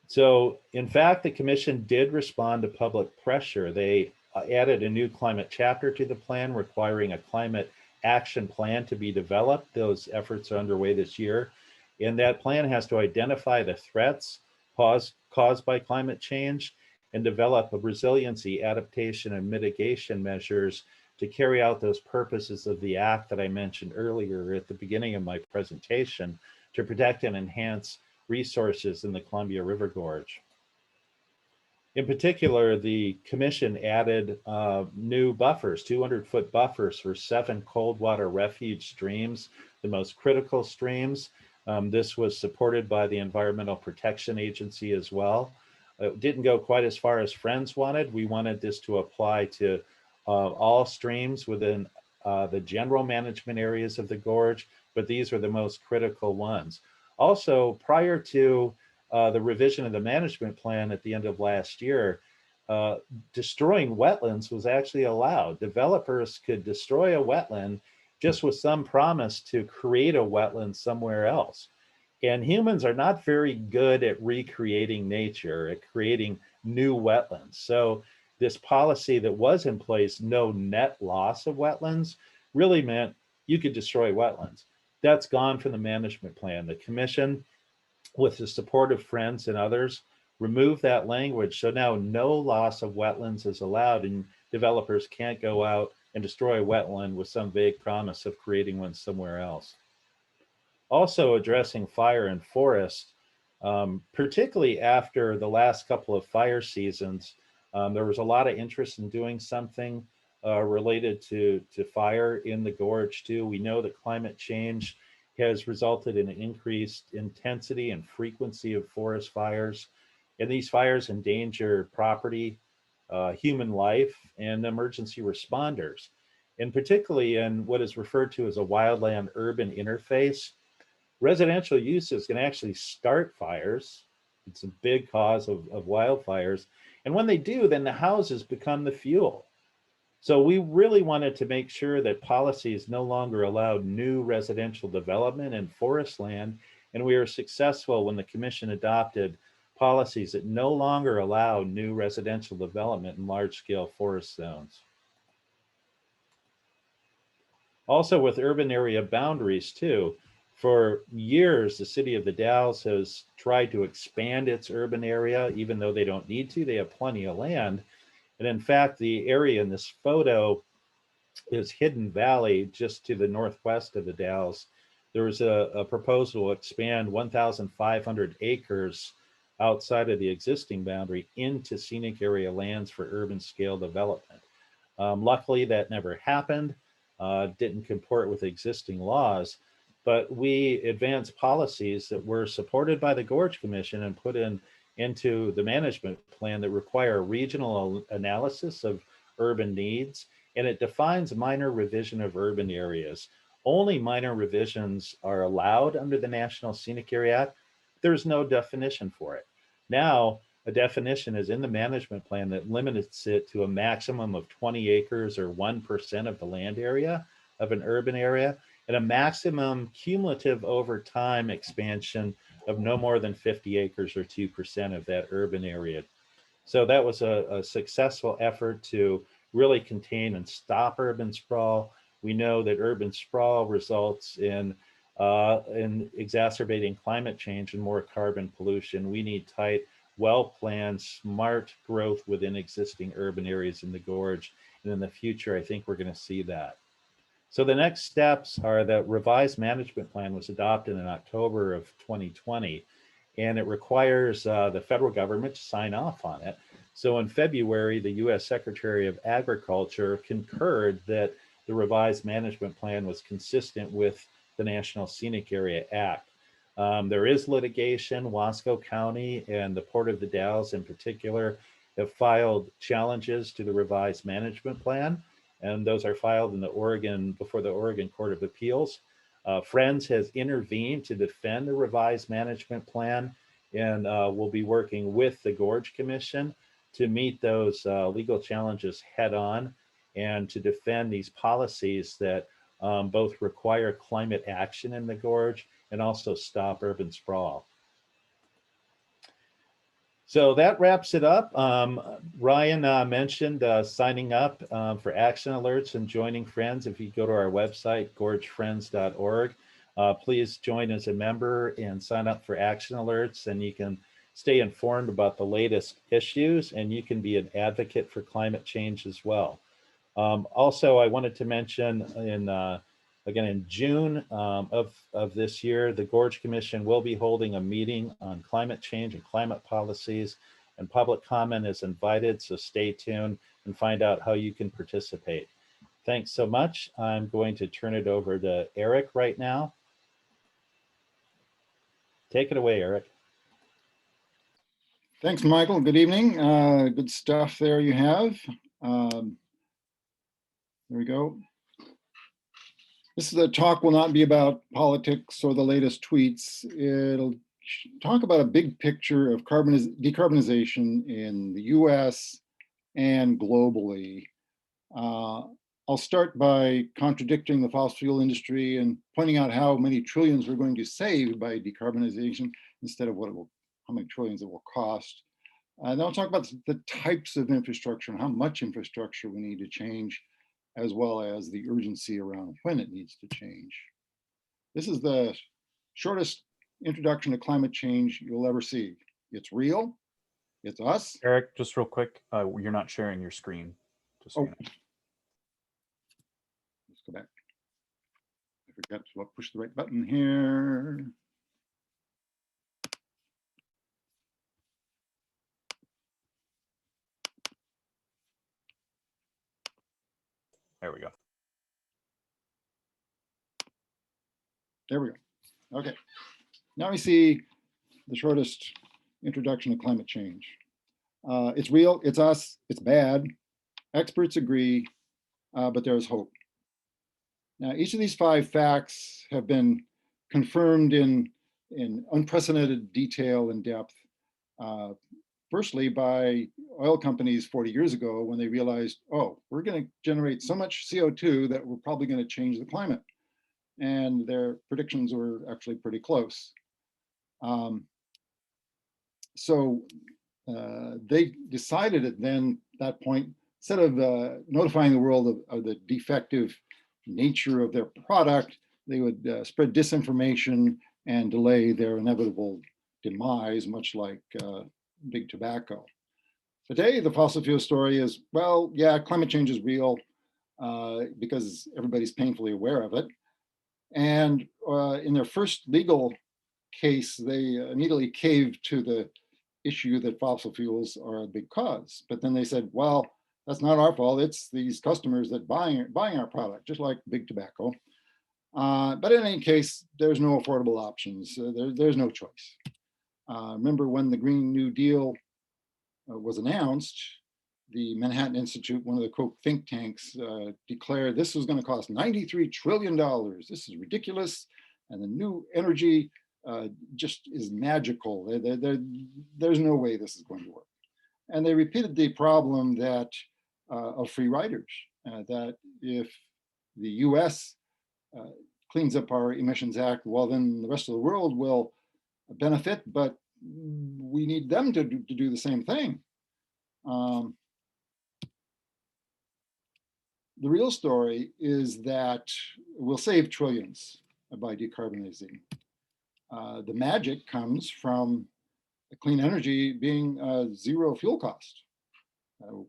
So in fact, the commission did respond to public pressure. They added a new climate chapter to the plan, requiring a climate action plan to be developed. Those efforts are underway this year. And that plan has to identify the threats caused by climate change and develop a resiliency, adaptation, and mitigation measures to carry out those purposes of the act that I mentioned earlier at the beginning of my presentation, to protect and enhance resources in the Columbia River Gorge. In particular, the commission added new buffers, 200-foot buffers for 7 cold water refuge streams, the most critical streams. This was supported by the Environmental Protection Agency as well. It didn't go quite as far as Friends wanted. We wanted this to apply to all streams within the general management areas of the gorge, but these were the most critical ones. Also, prior to the revision of the management plan at the end of last year, destroying wetlands was actually allowed. Developers could destroy a wetland just with some promise to create a wetland somewhere else. And humans are not very good at recreating nature, at creating new wetlands. So this policy that was in place, no net loss of wetlands, really meant you could destroy wetlands. That's gone from the management plan. The commission, with the support of Friends and others, removed that language. So now no loss of wetlands is allowed, and developers can't go out and destroy a wetland with some vague promise of creating one somewhere else. Also addressing fire and forest, particularly after the last couple of fire seasons, there was a lot of interest in doing something related to fire in the gorge too. We know that climate change has resulted in an increased intensity and frequency of forest fires, and these fires endanger property, human life, and emergency responders. And particularly in what is referred to as a wildland-urban interface, residential uses can actually start fires. It's a big cause of wildfires. And when they do, then the houses become the fuel. So we really wanted to make sure that policies no longer allowed new residential development in forest land. And we were successful when the commission adopted policies that no longer allow new residential development in large-scale forest zones. Also with urban area boundaries too, for years, the city of the Dalles has tried to expand its urban area, even though they don't need to. They have plenty of land. And in fact, the area in this photo is Hidden Valley, just to the northwest of the Dalles. There was a proposal to expand 1,500 acres outside of the existing boundary into scenic area lands for urban scale development. Luckily, that never happened, didn't comport with existing laws. But we advanced policies that were supported by the Gorge Commission and put into the management plan that require regional analysis of urban needs, and it defines minor revision of urban areas. Only minor revisions are allowed under the National Scenic Area Act. There's no definition for it. Now, a definition is in the management plan that limits it to a maximum of 20 acres or 1% of the land area of an urban area, and a maximum cumulative over time expansion of no more than 50 acres or 2% of that urban area. So that was a successful effort to really contain and stop urban sprawl. We know that urban sprawl results in exacerbating climate change and more carbon pollution. We need tight, well-planned, smart growth within existing urban areas in the gorge. And in the future, I think we're going to see that. So the next steps are that revised management plan was adopted in October of 2020, and it requires the federal government to sign off on it. So in February, the US Secretary of Agriculture concurred that the revised management plan was consistent with the National Scenic Area Act. There is litigation. Wasco County and the Port of the Dalles in particular have filed challenges to the revised management plan, and those are filed in before the Oregon Court of Appeals. Friends has intervened to defend the revised management plan, and will be working with the Gorge Commission to meet those legal challenges head on and to defend these policies that both require climate action in the gorge and also stop urban sprawl. So that wraps it up. Ryan mentioned signing up for action alerts and joining Friends. If you go to our website, gorgefriends.org, please join as a member and sign up for action alerts, and you can stay informed about the latest issues, and you can be an advocate for climate change as well. Also, I wanted to mention again in June of this year, the Gorge Commission will be holding a meeting on climate change and climate policies, and public comment is invited, so stay tuned and find out how you can participate. Thanks so much. I'm going to turn it over to Eric right now. Take it away, Eric. Thanks, Michael. Good evening. Good stuff there you have. There we go. This is a talk will not be about politics or the latest tweets. It'll talk about a big picture of decarbonization in the US and globally. I'll start by contradicting the fossil fuel industry and pointing out how many trillions we're going to save by decarbonization instead of how many trillions it will cost. And then I'll talk about the types of infrastructure and how much infrastructure we need to change, as well as the urgency around when it needs to change. This is the shortest introduction to climate change you'll ever see. It's real, it's us. Eric, just real quick, you're not sharing your screen. Just so you know. Let's go back. I forgot to push the right button here. There we go. There we go. Okay. Now we see the shortest introduction to climate change. It's real, it's us, it's bad. Experts agree, but there is hope. Now, each of these 5 facts have been confirmed in unprecedented detail and depth. Firstly, by oil companies 40 years ago, when they realized, oh, we're going to generate so much CO2 that we're probably going to change the climate. And their predictions were actually pretty close. So they decided at that point, instead of notifying the world of the defective nature of their product, they would spread disinformation and delay their inevitable demise, much like big tobacco. Today, the fossil fuel story is, well, yeah, climate change is real because everybody's painfully aware of it. And in their first legal case, they immediately caved to the issue that fossil fuels are a big cause. But then they said, well, that's not our fault. It's these customers that buying our product, just like big tobacco. But in any case, there's no affordable options. There's no choice. Remember when the Green New Deal was announced, the Manhattan Institute, one of the quote think tanks, declared this was going to cost $93 trillion. This is ridiculous. And the new energy just is magical. There's no way this is going to work. And they repeated the problem that of free riders, that if the US cleans up our Emissions Act, well, then the rest of the world will benefit, but we need them to do the same thing. The real story is that we'll save trillions by decarbonizing. The magic comes from clean energy being zero fuel cost.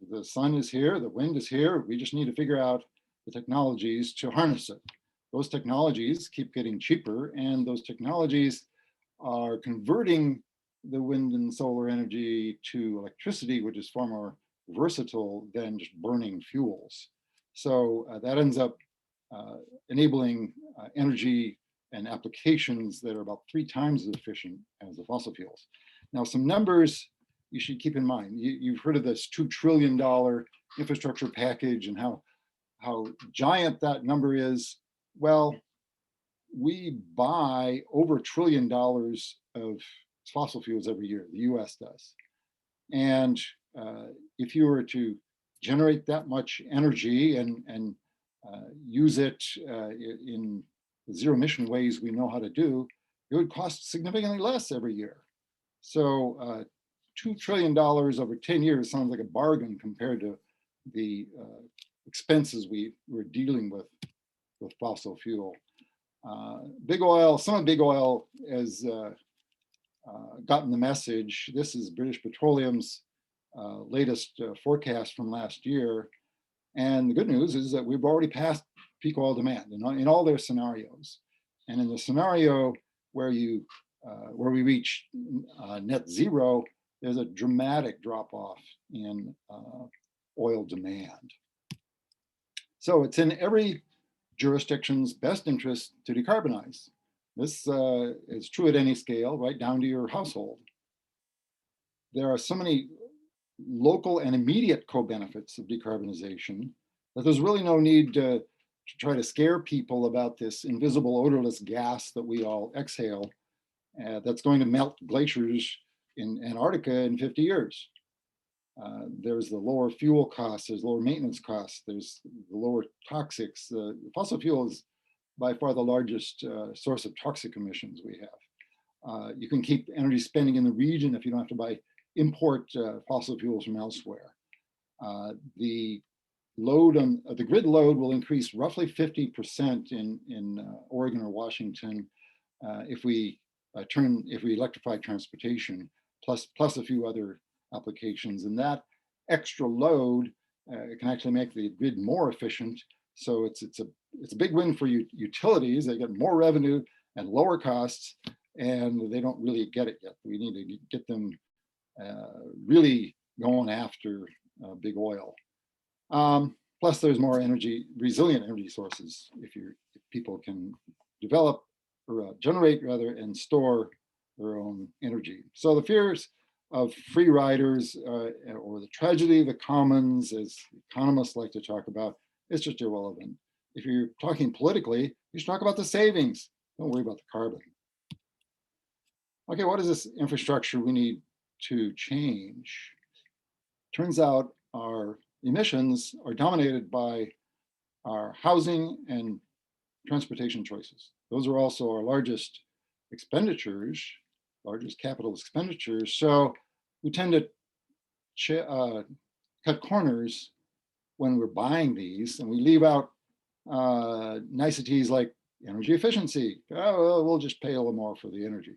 The sun is here, the wind is here. We just need to figure out the technologies to harness it. Those technologies keep getting cheaper, and those technologies are converting the wind and solar energy to electricity, which is far more versatile than just burning fuels. So that ends up enabling energy and applications that are about 3 times as efficient as the fossil fuels. Now, some numbers you should keep in mind. You've heard of this $2 trillion infrastructure package and how giant that number is. Well, we buy over $1 trillion of fossil fuels every year, the US does. And if you were to generate that much energy and use it in the zero emission ways we know how to do, it would cost significantly less every year. So $2 trillion over 10 years sounds like a bargain compared to the expenses we're dealing with fossil fuel. Big oil, some of big oil has gotten the message. This is British Petroleum's latest forecast from last year. And the good news is that we've already passed peak oil demand in all their scenarios. And in the scenario where we reach net zero, there's a dramatic drop off in oil demand. So it's in every jurisdiction's best interest to decarbonize. This is true at any scale, right down to your household. There are so many local and immediate co-benefits of decarbonization that there's really no need to try to scare people about this invisible odorless gas that we all exhale that's going to melt glaciers in Antarctica in 50 years. There's the lower fuel costs, there's lower maintenance costs, there's the lower toxics. The fossil fuel is by far the largest source of toxic emissions we have. You can keep energy spending in the region if you don't have to import fossil fuels from elsewhere. The load on the grid load will increase roughly 50% in Oregon or Washington if we electrify transportation, plus a few other applications. And that extra load can actually make the grid more efficient. So it's a big win for utilities. They get more revenue and lower costs, and they don't really get it yet. We need to get them really going after big oil. Plus, there's more resilient energy sources if people can develop or generate rather and store their own energy. So the fears of free riders or the tragedy of the commons, as economists like to talk about, is just irrelevant. If you're talking politically, you should talk about the savings. Don't worry about the carbon. Okay, what is this infrastructure we need to change? Turns out our emissions are dominated by our housing and transportation choices. Those are also our largest expenditures, largest capital expenditures. So we tend to cut corners when we're buying these, and we leave out niceties like energy efficiency. Oh, well, we'll just pay a little more for the energy.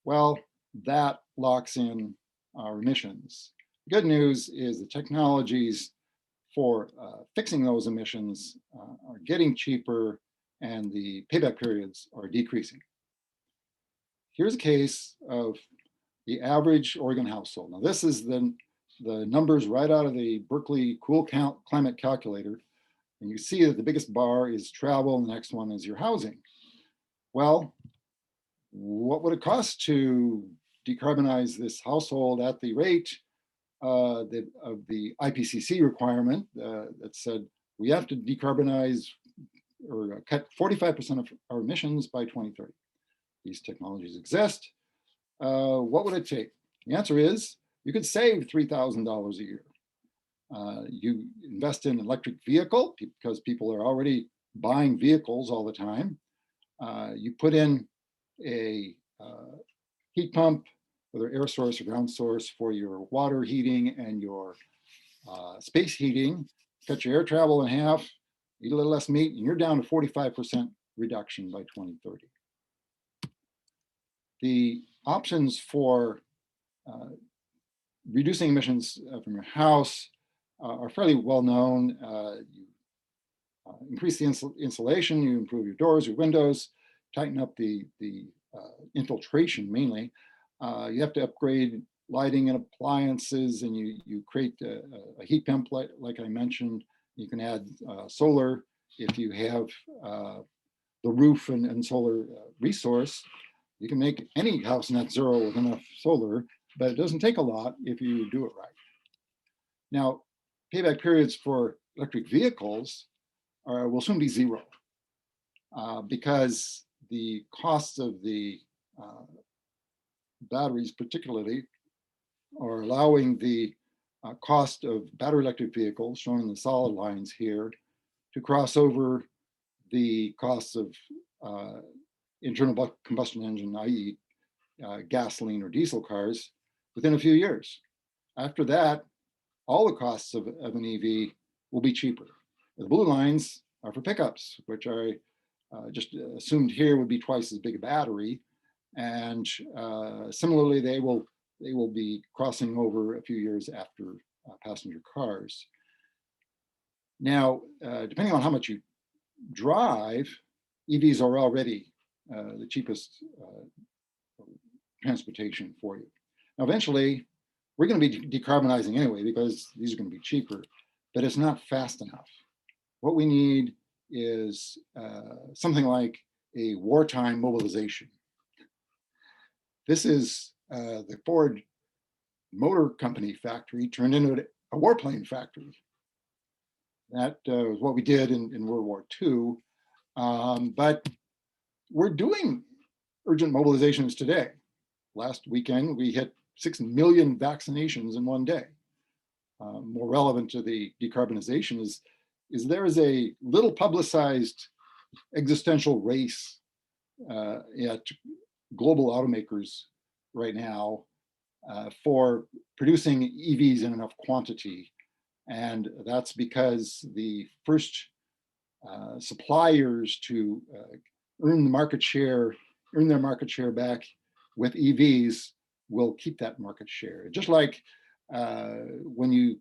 Well, that locks in our emissions. Good news is the technologies for fixing those emissions are getting cheaper, and the payback periods are decreasing. Here's a case of the average Oregon household. Now, this is the numbers right out of the Berkeley Cool Climate Calculator. And you see that the biggest bar is travel, and the next one is your housing. Well, what would it cost to decarbonize this household at the rate of the IPCC requirement that said we have to decarbonize or cut 45% of our emissions by 2030? These technologies exist. What would it take? The answer is you could save $3,000 a year. You invest in an electric vehicle because people are already buying vehicles all the time. You put in a heat pump, whether air source or ground source, for your water heating and your space heating. Cut your air travel in half, eat a little less meat, and you're down to 45% reduction by 2030. The options for reducing emissions from your house are fairly well known. You increase the insulation, you improve your doors, your windows, tighten up the infiltration mainly. You have to upgrade lighting and appliances, and you create a heat pump like I mentioned. You can add solar if you have the roof and solar resource. You can make any house net zero with enough solar, but it doesn't take a lot if you do it right. Now, payback periods for electric vehicles will soon be zero because the cost of the batteries particularly are allowing the cost of battery electric vehicles, shown in the solid lines here, to cross over the costs of internal combustion engine, i.e. Gasoline or diesel cars, within a few years. After that, all the costs of an EV will be cheaper. The blue lines are for pickups, which I just assumed here would be twice as big a battery. And similarly, they will be crossing over a few years after passenger cars. Now, depending on how much you drive, EVs are already the cheapest transportation for you. Now, eventually, we're going to be decarbonizing anyway because these are going to be cheaper, but it's not fast enough. What we need is something like a wartime mobilization. This is the Ford Motor Company factory turned into a warplane factory. That was what we did in World War II. But we're doing urgent mobilizations today. Last weekend, we hit 6 million vaccinations in one day. More relevant to the decarbonization is there is a little publicized existential race at global automakers right now for producing EVs in enough quantity. And that's because the first suppliers to earn their market share back with EVs will keep that market share. Just like when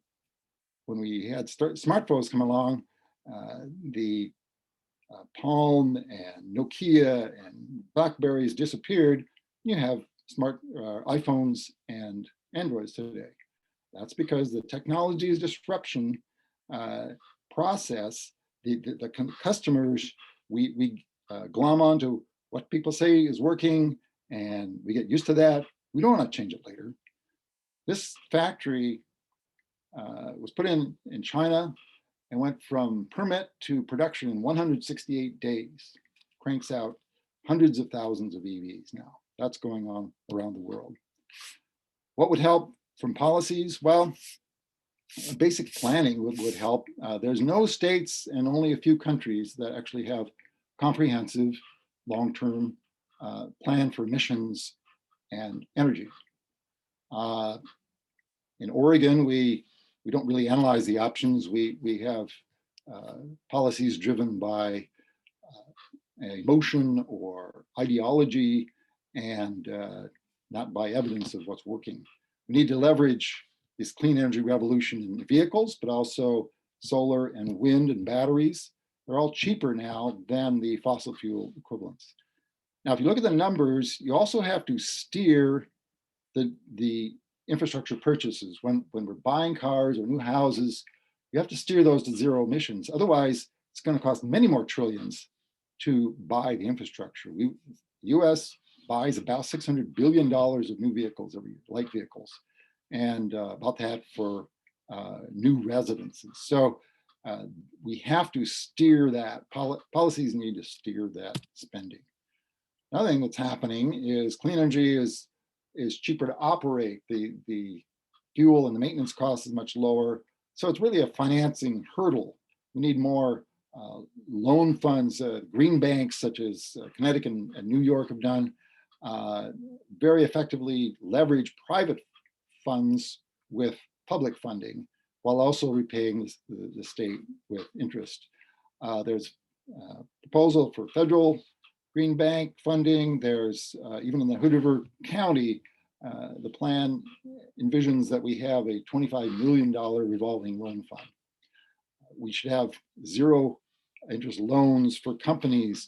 we had smartphones come along, the Palm and Nokia and Blackberries disappeared. You have smart iPhones and Androids today. That's because the technology's disruption process, the customers, we glom onto what people say is working, and we get used to that. We don't want to change it later. This factory was put in China and went from permit to production in 168 days. Cranks out hundreds of thousands of EVs now. That's going on around the world. What would help from policies? Well, basic planning would help. There's no states and only a few countries that actually have comprehensive long-term plan for emissions and energy. In Oregon, we don't really analyze the options. We have policies driven by emotion or ideology and not by evidence of what's working. We need to leverage this clean energy revolution in vehicles, but also solar and wind and batteries. They're all cheaper now than the fossil fuel equivalents. Now, if you look at the numbers, you also have to steer the infrastructure purchases. When we're buying cars or new houses, you have to steer those to zero emissions. Otherwise, it's going to cost many more trillions to buy the infrastructure. The US buys about $600 billion of new vehicles every year, light vehicles, and about that for new residences. So we have to steer that, policies need to steer that spending. Another thing that's happening is clean energy is cheaper to operate. The fuel and the maintenance cost is much lower. So it's really a financing hurdle. We need more loan funds. Green banks such as Connecticut and New York have done very effectively leverage private funds with public funding while also repaying the state with interest. There's a proposal for federal green bank funding. There's even in the Hood River County, the plan envisions that we have a $25 million revolving loan fund. We should have zero interest loans for companies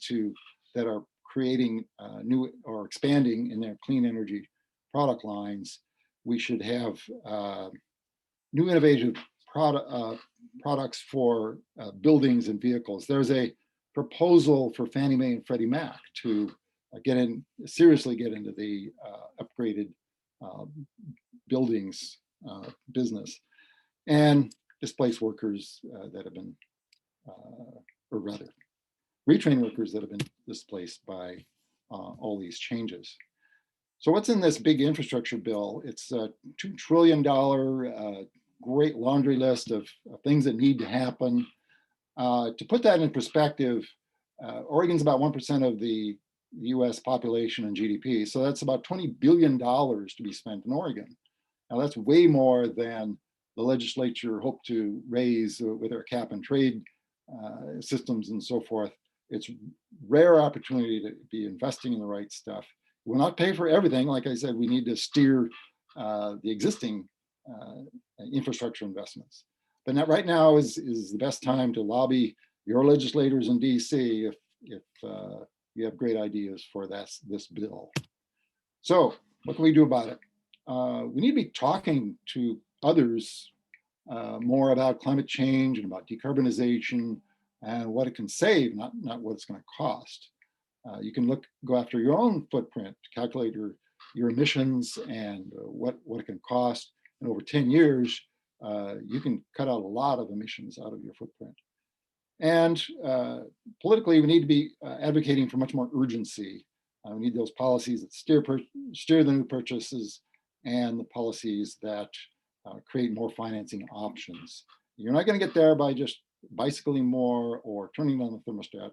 that are creating new or expanding in their clean energy product lines, we should have new innovative products for buildings and vehicles. There's a proposal for Fannie Mae and Freddie Mac to seriously get into the upgraded buildings business and displace workers that have been, or rather, retrain workers that have been displaced by all these changes. So what's in this big infrastructure bill? It's a $2 trillion great laundry list of things that need to happen. To put that in perspective, Oregon's about 1% of the US population and GDP. So that's about $20 billion to be spent in Oregon. Now that's way more than the legislature hoped to raise with our cap and trade systems and so forth. It's rare opportunity to be investing in the right stuff. We'll not pay for everything. Like I said, we need to steer the existing infrastructure investments. But right now is the best time to lobby your legislators in DC if you have great ideas for this bill. So what can we do about it? We need to be talking to others more about climate change and about decarbonization and what it can save, not what it's going to cost. You can go after your own footprint, calculate your emissions and what it can cost. And over 10 years, you can cut out a lot of emissions out of your footprint. And politically, we need to be advocating for much more urgency. We need those policies that steer the new purchases and the policies that create more financing options. You're not going to get there by just bicycling more or turning down the thermostat.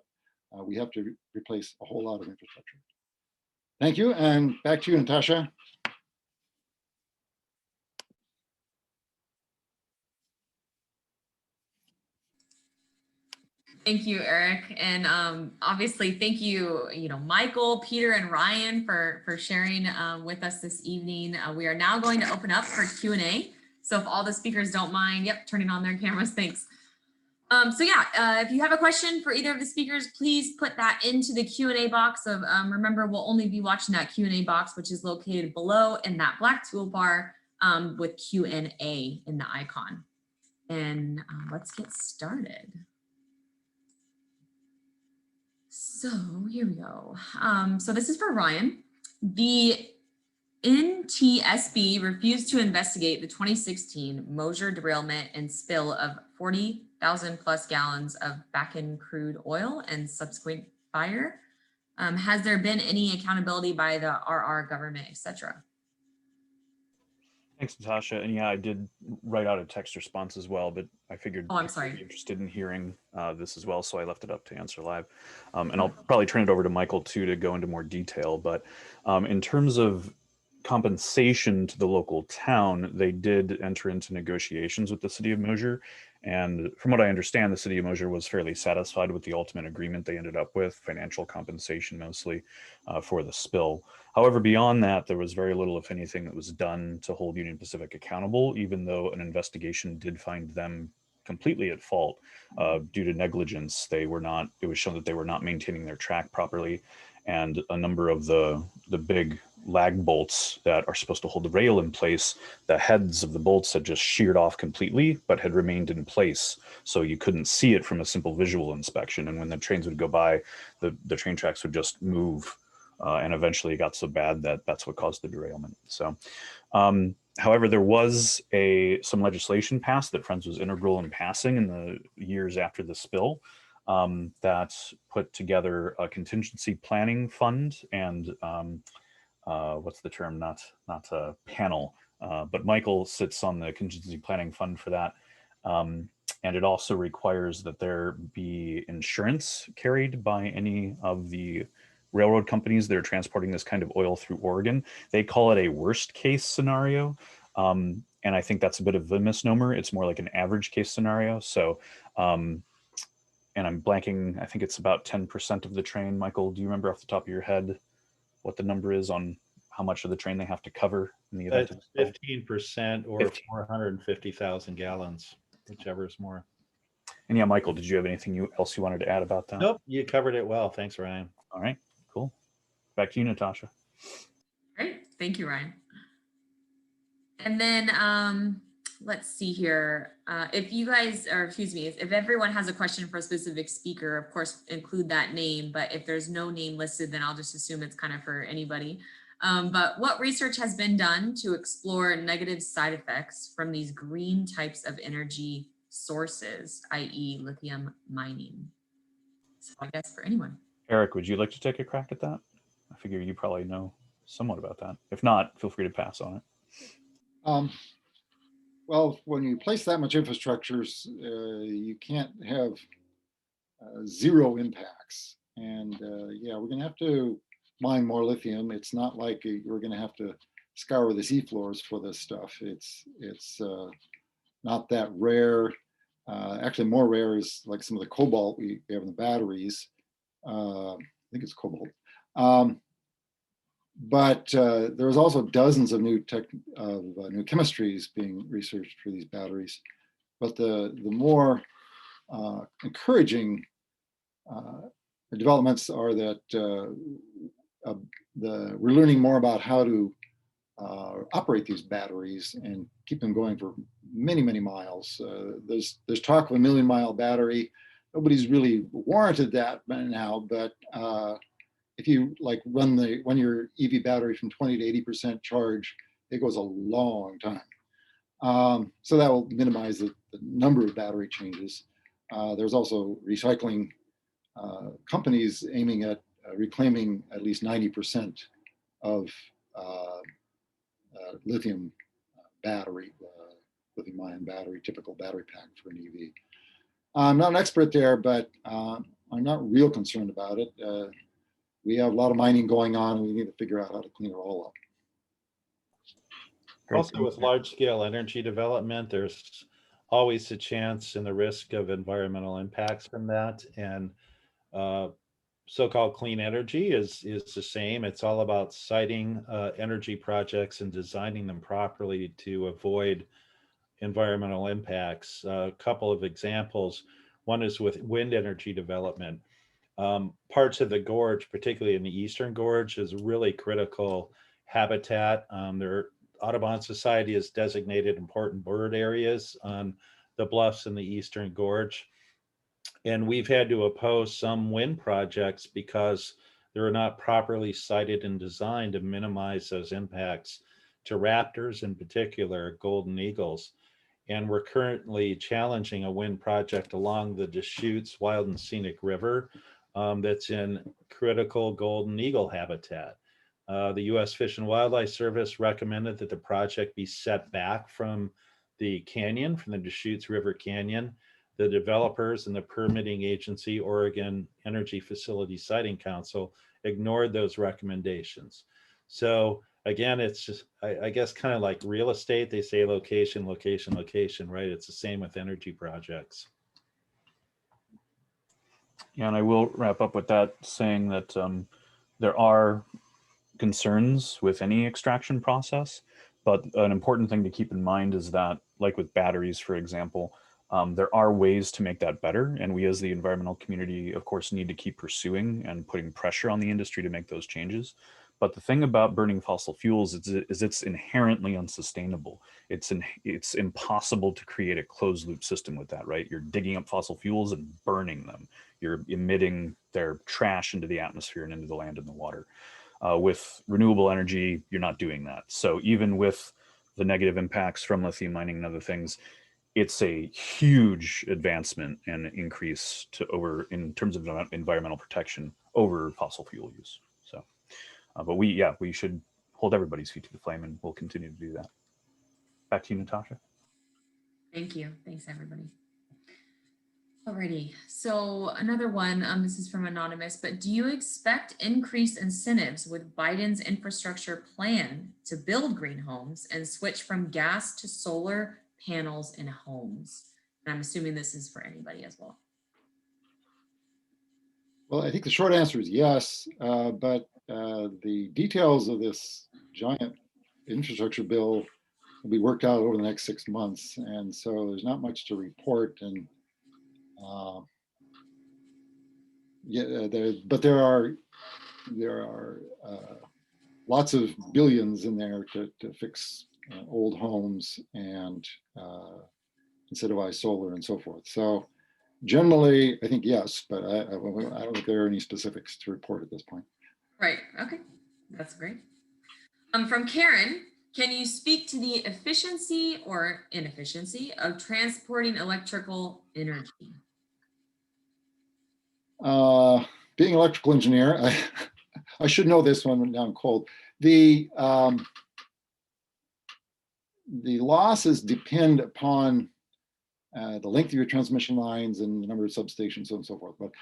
We have to replace a whole lot of infrastructure. Thank you, and back to you, Natasha. Thank you, Eric. And obviously, thank you, Michael, Peter, and Ryan for sharing with us this evening. We are now going to open up for Q&A. So if all the speakers don't mind, turning on their cameras, thanks. If you have a question for either of the speakers, please put that into the Q&A box. Remember, we'll only be watching that Q&A box, which is located below in that black toolbar with Q&A in the icon. And let's get started. So here we go. So this is for Ryan. The NTSB refused to investigate the 2016 Mosier derailment and spill of 40,000 plus gallons of Bakken crude oil and subsequent fire. Has there been any accountability by the RR government, etc.? Thanks, Natasha. And yeah, I did write out a text response as well, but I figured I'm sorry. you'd be interested in hearing this as well, so I left it up to answer live. And I'll probably turn it over to Michael too to go into more detail. But in terms of compensation to the local town, they did enter into negotiations with the city of Mosier. And from what I understand, the city of Mosier was fairly satisfied with the ultimate agreement they ended up with, financial compensation mostly for the spill. However, beyond that, there was very little, if anything, that was done to hold Union Pacific accountable, even though an investigation did find them completely at fault due to negligence. It was shown that they were not maintaining their track properly, and a number of the big lag bolts that are supposed to hold the rail in place, the heads of the bolts had just sheared off completely, but had remained in place. So you couldn't see it from a simple visual inspection. And when the trains would go by, the train tracks would just move. And eventually it got so bad that that's what caused the derailment. So, however, there was some legislation passed that Friends was integral in passing in the years after the spill. That put together a contingency planning fund and what's the term? Not a panel, but Michael sits on the contingency planning fund for that. And it also requires that there be insurance carried by any of the railroad companies that are transporting this kind of oil through Oregon. They call it a worst case scenario. And I think that's a bit of a misnomer. It's more like an average case scenario. So, and I'm blanking, I think it's about 10% of the train. Michael, do you remember off the top of your head what the number is on how much of the train they have to cover in the event? 15% or 450,000 gallons, whichever is more. And yeah, Michael, did you have anything else you wanted to add about that? Nope, you covered it well. Thanks, Ryan. All right, cool. Back to you, Natasha. Great, thank you, Ryan. And then let's see here. If you guys, or excuse me, if everyone has a question for a specific speaker, of course, include that name. But if there's no name listed, then I'll just assume it's kind of for anybody. But what research has been done to explore negative side effects from these green types of energy sources, i.e. lithium mining? So I guess for anyone. Eric, would you like to take a crack at that? I figure you probably know somewhat about that. If not, feel free to pass on it. Well, when you place that much infrastructures, you can't have zero impacts. And yeah, we're going to have to mine more lithium. It's not like we're going to have to scour the seafloors for this stuff. It's not that rare. Actually, more rare is like some of the cobalt we have in the batteries. I think it's cobalt. But there's also dozens of new new chemistries being researched for these batteries. But the more encouraging developments are that we're learning more about how to operate these batteries and keep them going for many, many miles. There's talk of a 1,000,000-mile battery. Nobody's really warranted that by now, but if you like run your EV battery from 20 to 80% charge, it goes a long time. So that will minimize the number of battery changes. There's also recycling companies aiming at reclaiming at least 90% of lithium battery, lithium-ion battery, typical battery pack for an EV. I'm not an expert there, but I'm not real concerned about it. We have a lot of mining going on, and we need to figure out how to clean it all up. Also, with large-scale energy development, there's always a chance and the risk of environmental impacts from that. And so-called clean energy is the same. It's all about siting energy projects and designing them properly to avoid environmental impacts. A couple of examples. One is with wind energy development. Parts of the gorge, particularly in the Eastern Gorge, is really critical habitat. Audubon Society has designated important bird areas on the bluffs in the Eastern Gorge. And we've had to oppose some wind projects because they're not properly sited and designed to minimize those impacts to raptors, in particular, golden eagles. And we're currently challenging a wind project along the Deschutes Wild and Scenic River that's in critical golden eagle habitat. The U.S. Fish and Wildlife Service recommended that the project be set back from the canyon, from the Deschutes River Canyon. The developers and the permitting agency, Oregon Energy Facility Siting Council, ignored those recommendations. So again, it's just, I guess, kind of like real estate. They say location, location, location, right? It's the same with energy projects. Yeah, and I will wrap up with that saying that there are concerns with any extraction process, but an important thing to keep in mind is that, like with batteries, for example, there are ways to make that better. And we as the environmental community, of course, need to keep pursuing and putting pressure on the industry to make those changes. But the thing about burning fossil fuels is it's inherently unsustainable. It's impossible to create a closed loop system with that, right? You're digging up fossil fuels and burning them. You're emitting their trash into the atmosphere and into the land and the water. With renewable energy, you're not doing that. So even with the negative impacts from lithium mining and other things, it's a huge advancement and increase in terms of environmental protection over fossil fuel use. So, but we should hold everybody's feet to the flame, and we'll continue to do that. Back to you, Natasha. Thank you. Thanks, everybody. Alrighty, so another one, this is from Anonymous, but do you expect increased incentives with Biden's infrastructure plan to build green homes and switch from gas to solar panels in homes? And I'm assuming this is for anybody as well. Well, I think the short answer is yes, but the details of this giant infrastructure bill will be worked out over the next 6 months. And so there's not much to report. And but there are lots of billions in there to fix old homes and incentivize solar and so forth. So generally, I think yes, but I don't think there are any specifics to report at this point. Right. Okay. That's great. From Karen, can you speak to the efficiency or inefficiency of transporting electrical energy? Being an electrical engineer, I should know this one when I'm cold. The losses depend upon the length of your transmission lines and the number of substations and so forth. But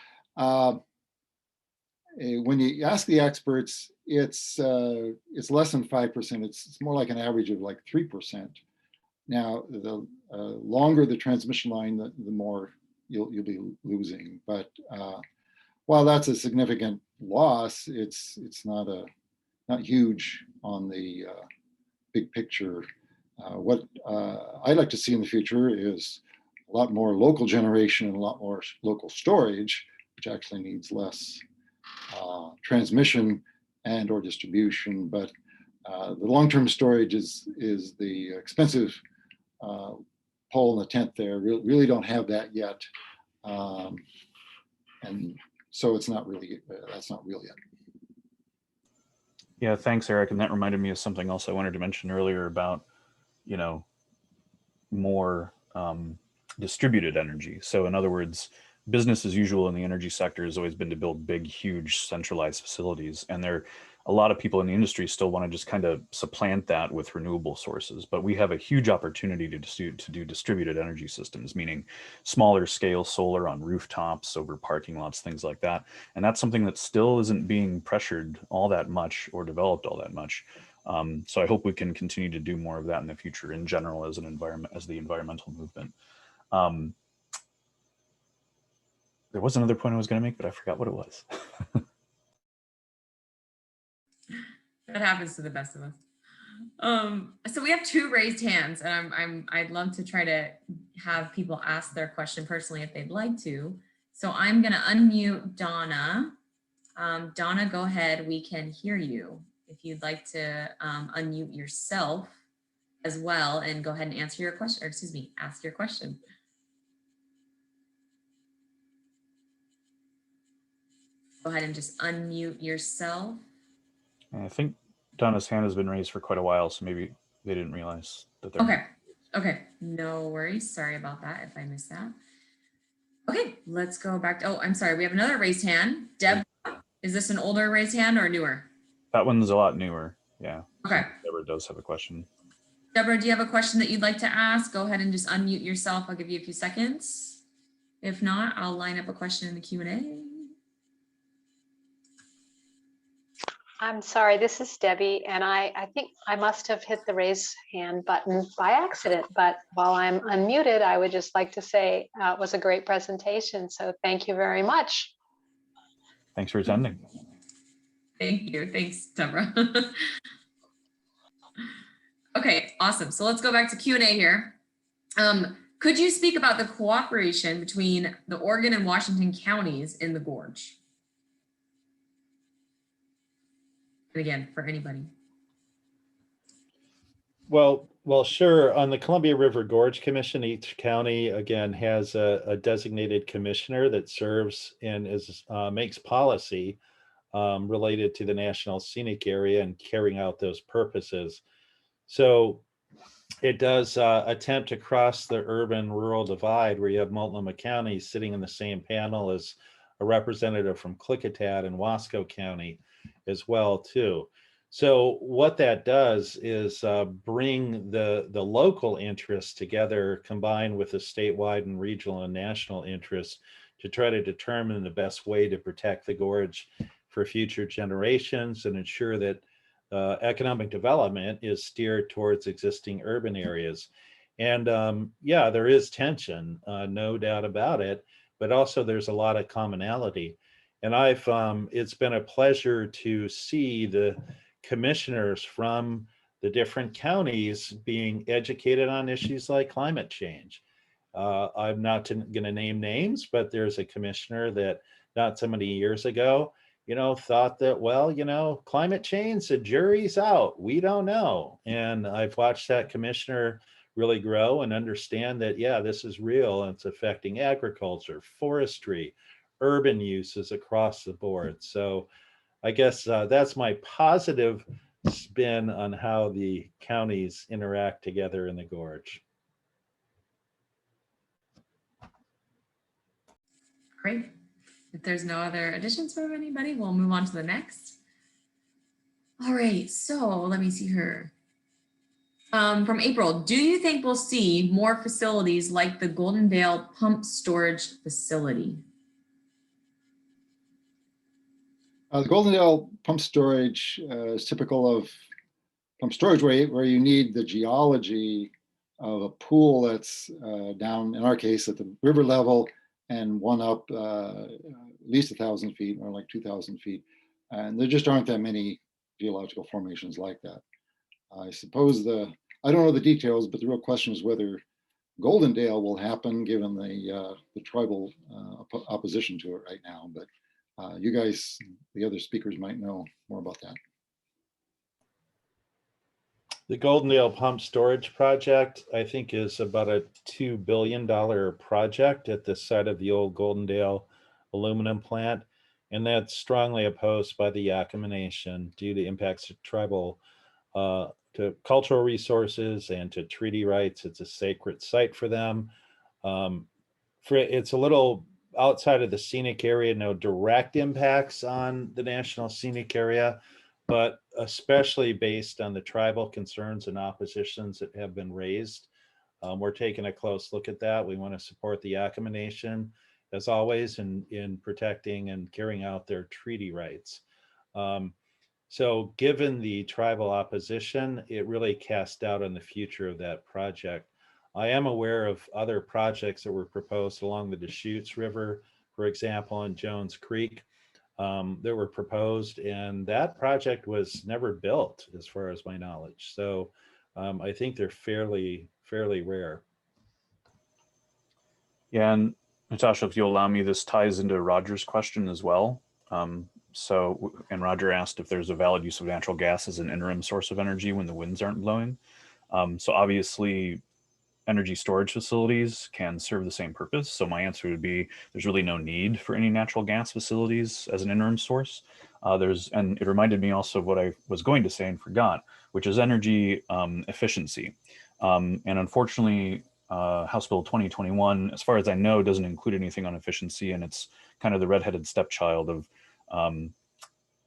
when you ask the experts, it's less than 5%. It's more like an average of like 3%. Now, the longer the transmission line, the more you'll be losing. But while that's a significant loss, it's not huge on the big picture. What I'd like to see in the future is a lot more local generation and a lot more local storage, which actually needs less transmission and or distribution. But the long-term storage is the expensive pole in the tent there. Really don't have that yet. And so it's not really, that's not real yet. Yeah, thanks, Eric. And that reminded me of something else I wanted to mention earlier about, you know, more distributed energy. So in other words, business as usual in the energy sector has always been to build big, huge centralized facilities. And a lot of people in the industry still want to just kind of supplant that with renewable sources. But we have a huge opportunity to do distributed energy systems, meaning smaller scale solar on rooftops, over parking lots, things like that. And that's something that still isn't being pressured all that much or developed all that much. So I hope we can continue to do more of that in the future in general as the environmental movement. There was another point I was going to make, but I forgot what it was. That happens to the best of us. So we have 2 raised hands, and I'd love to try to have people ask their question personally if they'd like to. So I'm going to unmute Donna. Donna, go ahead. We can hear you. If you'd like to unmute yourself as well and go ahead and answer your question, or excuse me, ask your question. Go ahead and just unmute yourself. I think Donna's hand has been raised for quite a while, so maybe they didn't realize that they're... Okay. Okay. No worries. Sorry about that if I missed that. Okay, let's go back to, oh, I'm sorry. We have another raised hand. Deb, is this an older raised hand or newer? That one's a lot newer. Yeah. Okay. Deborah does have a question. Deborah, do you have a question that you'd like to ask? Go ahead and just unmute yourself. I'll give you a few seconds. If not, I'll line up a question in the Q&A. I'm sorry, this is Debbie, and I think I must have hit the raise hand button by accident, but while I'm unmuted, I would just like to say it was a great presentation, so thank you very much. Thanks for attending. Thank you. Thanks, Deborah. Okay, awesome. So let's go back to Q&A here. Could you speak about the cooperation between the Oregon and Washington counties in the gorge? And again, for anybody. Well, sure. On the Columbia River Gorge Commission, each county again has a designated commissioner that serves and makes policy related to the National Scenic Area and carrying out those purposes. So it does attempt to cross the urban-rural divide, where you have Multnomah County sitting in the same panel as a representative from Klickitat and Wasco County as well too. So what that does is bring the local interests together, combined with the statewide and regional and national interests, to try to determine the best way to protect the gorge for future generations and ensure that economic development is steered towards existing urban areas. And yeah, there is tension, no doubt about it, but also there's a lot of commonality. And it's been a pleasure to see the commissioners from the different counties being educated on issues like climate change. I'm not going to name names, but there's a commissioner that not so many years ago thought that, well, climate change, the jury's out. We don't know. And I've watched that commissioner really grow and understand that, yeah, this is real and it's affecting agriculture, forestry, urban uses across the board. So I guess that's my positive spin on how the counties interact together in the gorge. Great. If there's no other additions from anybody, we'll move on to the next. All right, so let me see here. From April, do you think we'll see more facilities like the Goldendale Pump Storage Facility? The Goldendale pump storage is typical of pump storage where you need the geology of a pool that's down, in our case, at the river level, and one up at least 1,000 feet or like 2,000 feet. And there just aren't that many geological formations like that. I suppose I don't know the details, but the real question is whether Goldendale will happen given the tribal opposition to it right now. But you guys, the other speakers, might know more about that. The Goldendale Pump Storage Project, I think, is about a $2 billion project at the site of the old Goldendale aluminum plant. And that's strongly opposed by the Yakama Nation due to impacts to tribal, to cultural resources and to treaty rights. It's a sacred site for them. It's a little outside of the scenic area, no direct impacts on the national scenic area, but especially based on the tribal concerns and oppositions that have been raised. We're taking a close look at that. We want to support the Yakama Nation, as always, in protecting and carrying out their treaty rights. So given the tribal opposition, it really casts doubt on the future of that project. I am aware of other projects that were proposed along the Deschutes River, for example, in Jones Creek, that were proposed, and that project was never built as far as my knowledge. So I think they're fairly rare. Yeah, and Natasha, if you'll allow me, this ties into Roger's question as well. And Roger asked if there's a valid use of natural gas as an interim source of energy when the winds aren't blowing. So obviously, energy storage facilities can serve the same purpose. So my answer would be there's really no need for any natural gas facilities as an interim source. And it reminded me also of what I was going to say and forgot, which is energy efficiency. And unfortunately, House Bill 2021, as far as I know, doesn't include anything on efficiency, and it's kind of the redheaded stepchild of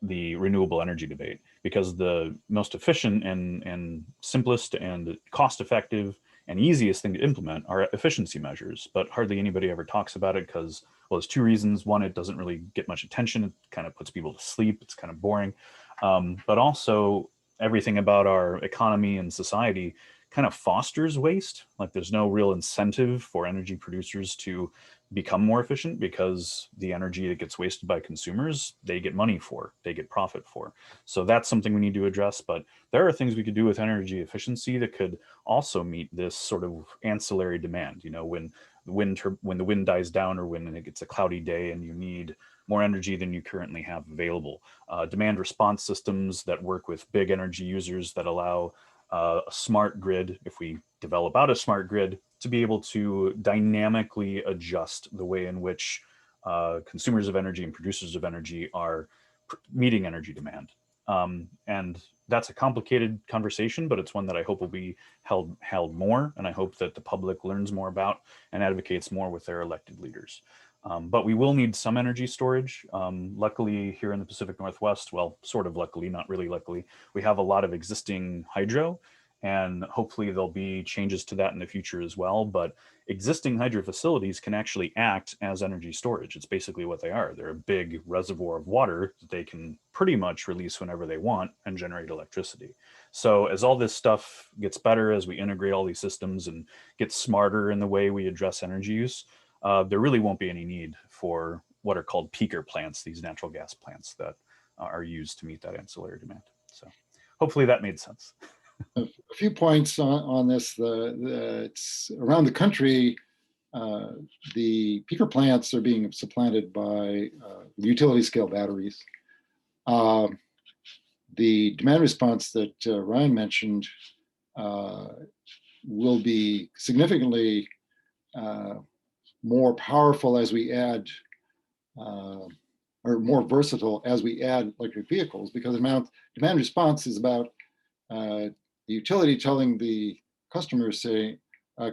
the renewable energy debate, because the most efficient and simplest and cost-effective and easiest thing to implement are efficiency measures, but hardly anybody ever talks about it because, well, there's two reasons. One, it doesn't really get much attention. It kind of puts people to sleep. It's kind of boring. But also everything about our economy and society kind of fosters waste. Like there's no real incentive for energy producers to become more efficient because the energy that gets wasted by consumers, they get money for, they get profit for. So that's something we need to address. But there are things we could do with energy efficiency that could also meet this sort of ancillary demand. You know, when the wind dies down or when it gets a cloudy day and you need more energy than you currently have available. Demand response systems that work with big energy users that allow a smart grid, if we develop out a smart grid, to be able to dynamically adjust the way in which consumers of energy and producers of energy are meeting energy demand. And that's a complicated conversation, but it's one that I hope will be held more, and I hope that the public learns more about and advocates more with their elected leaders. But we will need some energy storage. Luckily, here in the Pacific Northwest, well, sort of luckily, not really luckily, we have a lot of existing hydro, and hopefully there'll be changes to that in the future as well. But existing hydro facilities can actually act as energy storage. It's basically what they are. They're a big reservoir of water that they can pretty much release whenever they want and generate electricity. So as all this stuff gets better, as we integrate all these systems and get smarter in the way we address energy use, there really won't be any need for what are called peaker plants, these natural gas plants that are used to meet that ancillary demand. So hopefully that made sense. A few points on this. It's around the country, the peaker plants are being supplanted by utility scale batteries. The demand response that Ryan mentioned will be significantly more powerful as we add, or more versatile as we add electric vehicles, because demand response is about the utility telling the customer, say,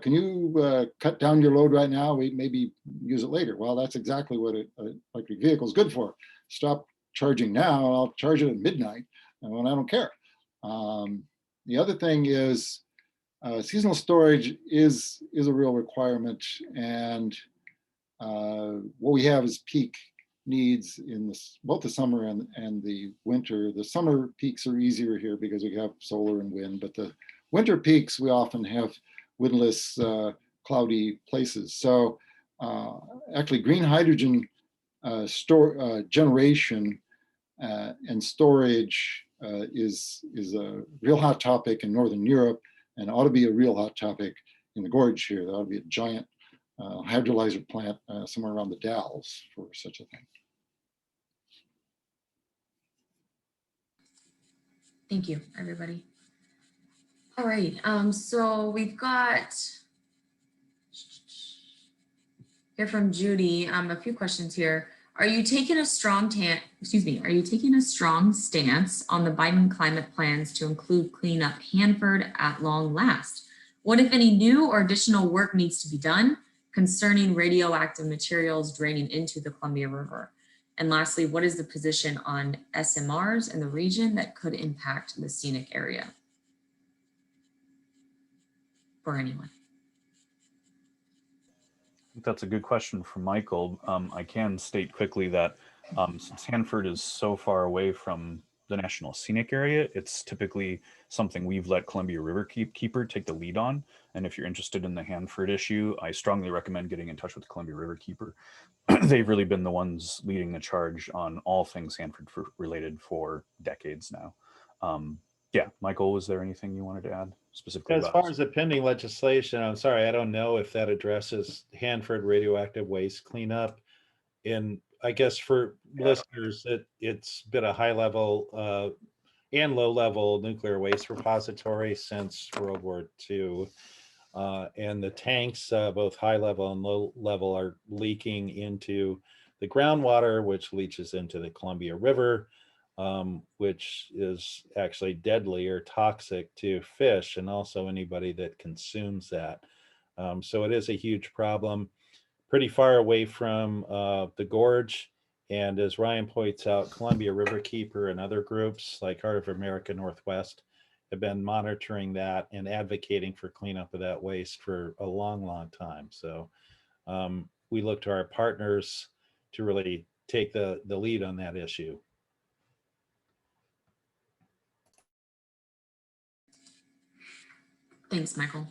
can you cut down your load right now? We maybe use it later. Well, that's exactly what an electric vehicle is good for. Stop charging now, I'll charge it at midnight, and I don't care. The other thing is seasonal storage is a real requirement, and what we have is peak needs in both the summer and the winter. The summer peaks are easier here because we have solar and wind, but the winter peaks we often have windless, cloudy places. So actually green hydrogen generation and storage is a real hot topic in Northern Europe, and ought to be a real hot topic in the gorge here. There ought to be a giant hydrolyzer plant somewhere around the Dalles for such a thing. Thank you, everybody. All right, so we've got here from Judy, a few questions here. Are you taking a strong Are you taking a strong stance on the Biden climate plans to include clean up Hanford at long last? What, if any, new or additional work needs to be done concerning radioactive materials draining into the Columbia River? And lastly, what is the position on SMRs in the region that could impact the scenic area? For anyone. I think that's a good question from Michael. I can state quickly that since Hanford is so far away from the National Scenic Area, it's typically something we've let Columbia River Keeper take the lead on. And if you're interested in the Hanford issue, I strongly recommend getting in touch with the Columbia River Keeper. They've really been the ones leading the charge on all things Hanford related for decades now. Yeah, Michael, was there anything you wanted to add specifically? As far as the pending legislation, I'm sorry, I don't know if that addresses Hanford radioactive waste cleanup. And I guess for listeners, it's been a high level and low level nuclear waste repository since World War II. And the tanks, both high level and low level, are leaking into the groundwater, which leaches into the Columbia River, which is actually deadly or toxic to fish and also anybody that consumes that. So it is a huge problem, pretty far away from the gorge. And as Ryan points out, Columbia River Keeper and other groups like Heart of America Northwest have been monitoring that and advocating for cleanup of that waste for a long, long time. So we look to our partners to really take the lead on that issue. Thanks, Michael.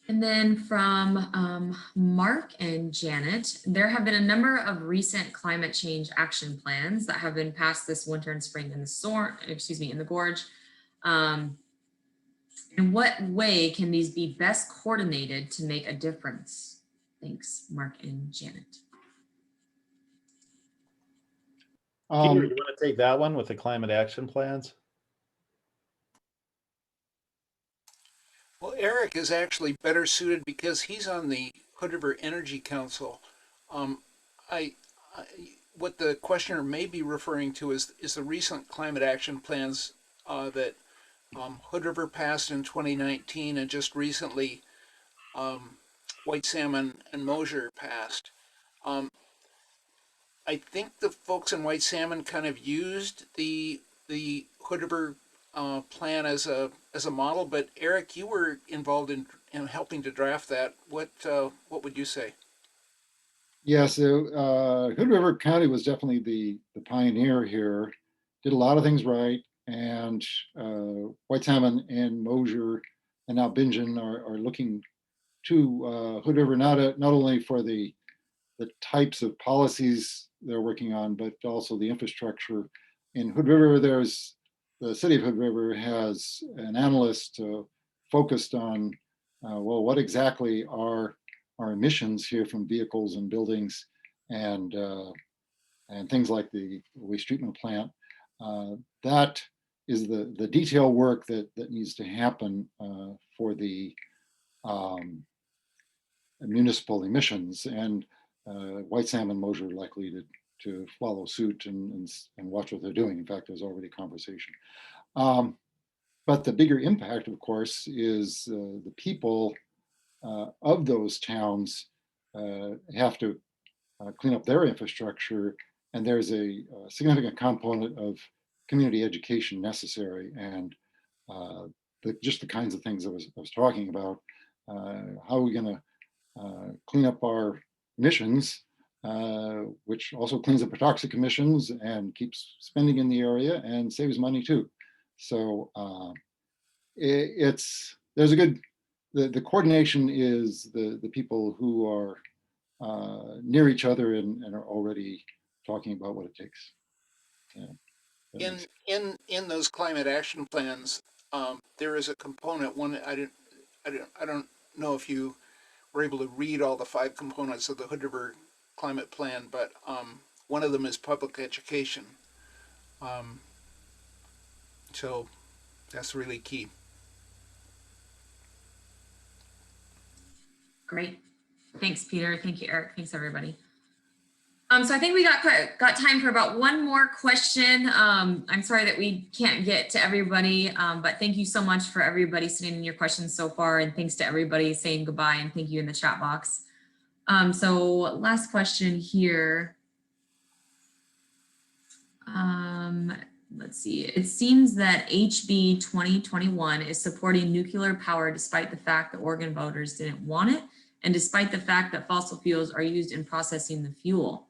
And then from Mark and Janet, there have been a number of recent climate change action plans that have been passed this winter and spring in the gorge. In what way can these be best coordinated to make a difference? Thanks, Mark and Janet. Peter, you want to take that one with the climate action plans? Well, Eric is actually better suited because he's on the Hood River Energy Council. What the questioner may be referring to is the recent climate action plans that Hood River passed in 2019, and just recently White Salmon and Mosier passed. I think the folks in White Salmon kind of used the Hood River plan as a model, but Eric, you were involved in helping to draft that. What would you say? Yeah, so Hood River County was definitely the pioneer here. Did a lot of things right, and White Salmon and Mosier and now Bingen are looking to Hood River not only for the types of policies they're working on, but also the infrastructure. In Hood River, the city of Hood River has an analyst focused on, well, what exactly are our emissions here from vehicles and buildings, and and things like the waste treatment plant. That is the detail work that needs to happen for the municipal emissions, and white salmon moles are likely to follow suit and watch what they're doing. In fact, there's already conversation. But the bigger impact, of course, is the people of those towns have to clean up their infrastructure, and there's a significant component of community education necessary, and just the kinds of things I was talking about. How are we going to clean up our emissions, which also cleans up our toxic emissions and keeps spending in the area and saves money too. So there's a good, the coordination is the people who are near each other and are already talking about what it takes. Yeah. In those climate action plans, there is a component. One, I don't know if you were able to read all the 5 components of the Hood River Climate Plan, but one of them is public education. So that's really key. Great. Thanks, Peter. Thank you, Eric. Thanks, everybody. So I think we got time for about one more question. I'm sorry that we can't get to everybody, but thank you so much for everybody sending in your questions so far, and thanks to everybody saying goodbye and thank you in the chat box. So last question here. Let's see. It seems that HB 2021 is supporting nuclear power despite the fact that Oregon voters didn't want it, and despite the fact that fossil fuels are used in processing the fuel.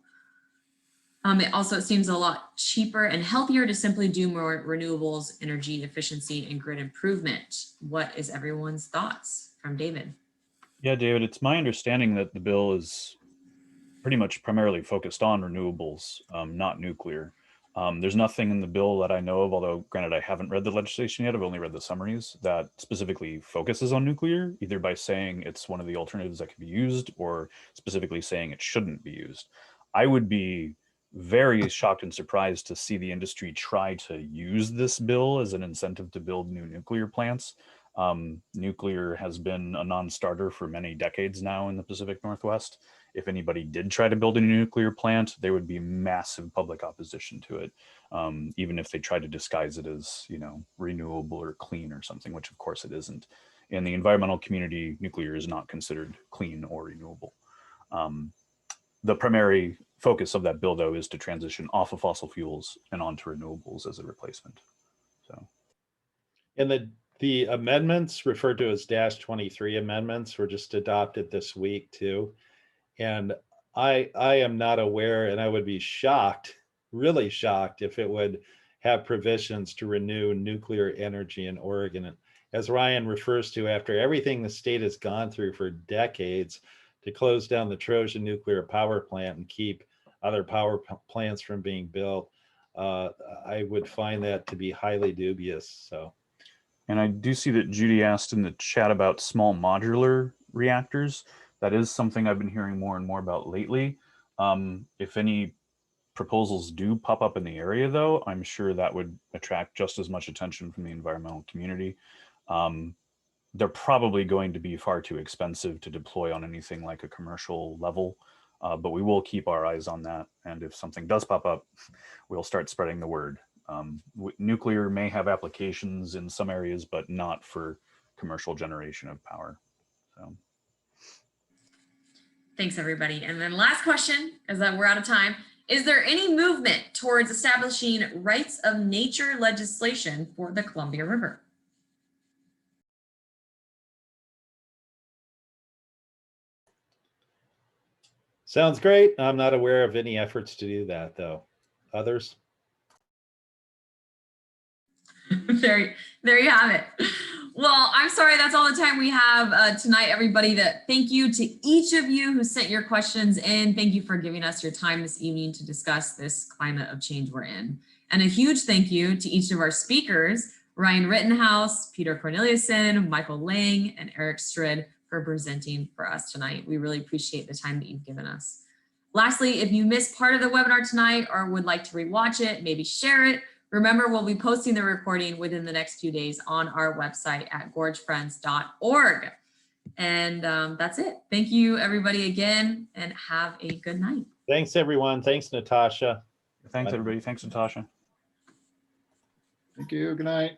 It seems a lot cheaper and healthier to simply do more renewables, energy efficiency, and grid improvement. What is everyone's thoughts? From David. Yeah, David, it's my understanding that the bill is pretty much primarily focused on renewables, not nuclear. There's nothing in the bill that I know of, although granted I haven't read the legislation yet, I've only read the summaries, that specifically focuses on nuclear, either by saying it's one of the alternatives that can be used or specifically saying it shouldn't be used. I would be very shocked and surprised to see the industry try to use this bill as an incentive to build new nuclear plants. Nuclear has been a non-starter for many decades now in the Pacific Northwest. If anybody did try to build a nuclear plant, there would be massive public opposition to it, even if they tried to disguise it as, you know, renewable or clean or something, which of course it isn't. In the environmental community, nuclear is not considered clean or renewable. The primary focus of that bill, though, is to transition off of fossil fuels and onto renewables as a replacement. So, and the amendments referred to as -23 amendments were just adopted this week too. And I am not aware, and I would be shocked, really shocked, if it would have provisions to renew nuclear energy in Oregon. As Ryan refers to, after everything the state has gone through for decades to close down the Trojan nuclear power plant and keep other power plants from being built, I would find that to be highly dubious. So. And I do see that Judy asked in the chat about small modular reactors. That is something I've been hearing more and more about lately. If any proposals do pop up in the area, though, I'm sure that would attract just as much attention from the environmental community. They're probably going to be far too expensive to deploy on anything like a commercial level, but we will keep our eyes on that. And if something does pop up, we'll start spreading the word. Nuclear may have applications in some areas, but not for commercial generation of power. So. Thanks, everybody. And then last question, as we're out of time. Is there any movement towards establishing rights of nature legislation for the Columbia River? Sounds great. I'm not aware of any efforts to do that, though. Others? There you have it. Well, I'm sorry, that's all the time we have tonight, everybody. Thank you to each of you who sent your questions in. Thank you for giving us your time this evening to discuss this climate of change we're in. And a huge thank you to each of our speakers, Ryan Rittenhouse, Peter Corneliuson, Michael Lang, and Eric Strid, for presenting for us tonight. We really appreciate the time that you've given us. Lastly, if you missed part of the webinar tonight or would like to rewatch it, maybe share it, remember we'll be posting the recording within the next few days on our website at gorgefriends.org. And that's it. Thank you everybody again, and have a good night. Thanks, everyone. Thanks, Natasha. Thanks, Bye. everybody. Thanks, Natasha. Thank you. Good night.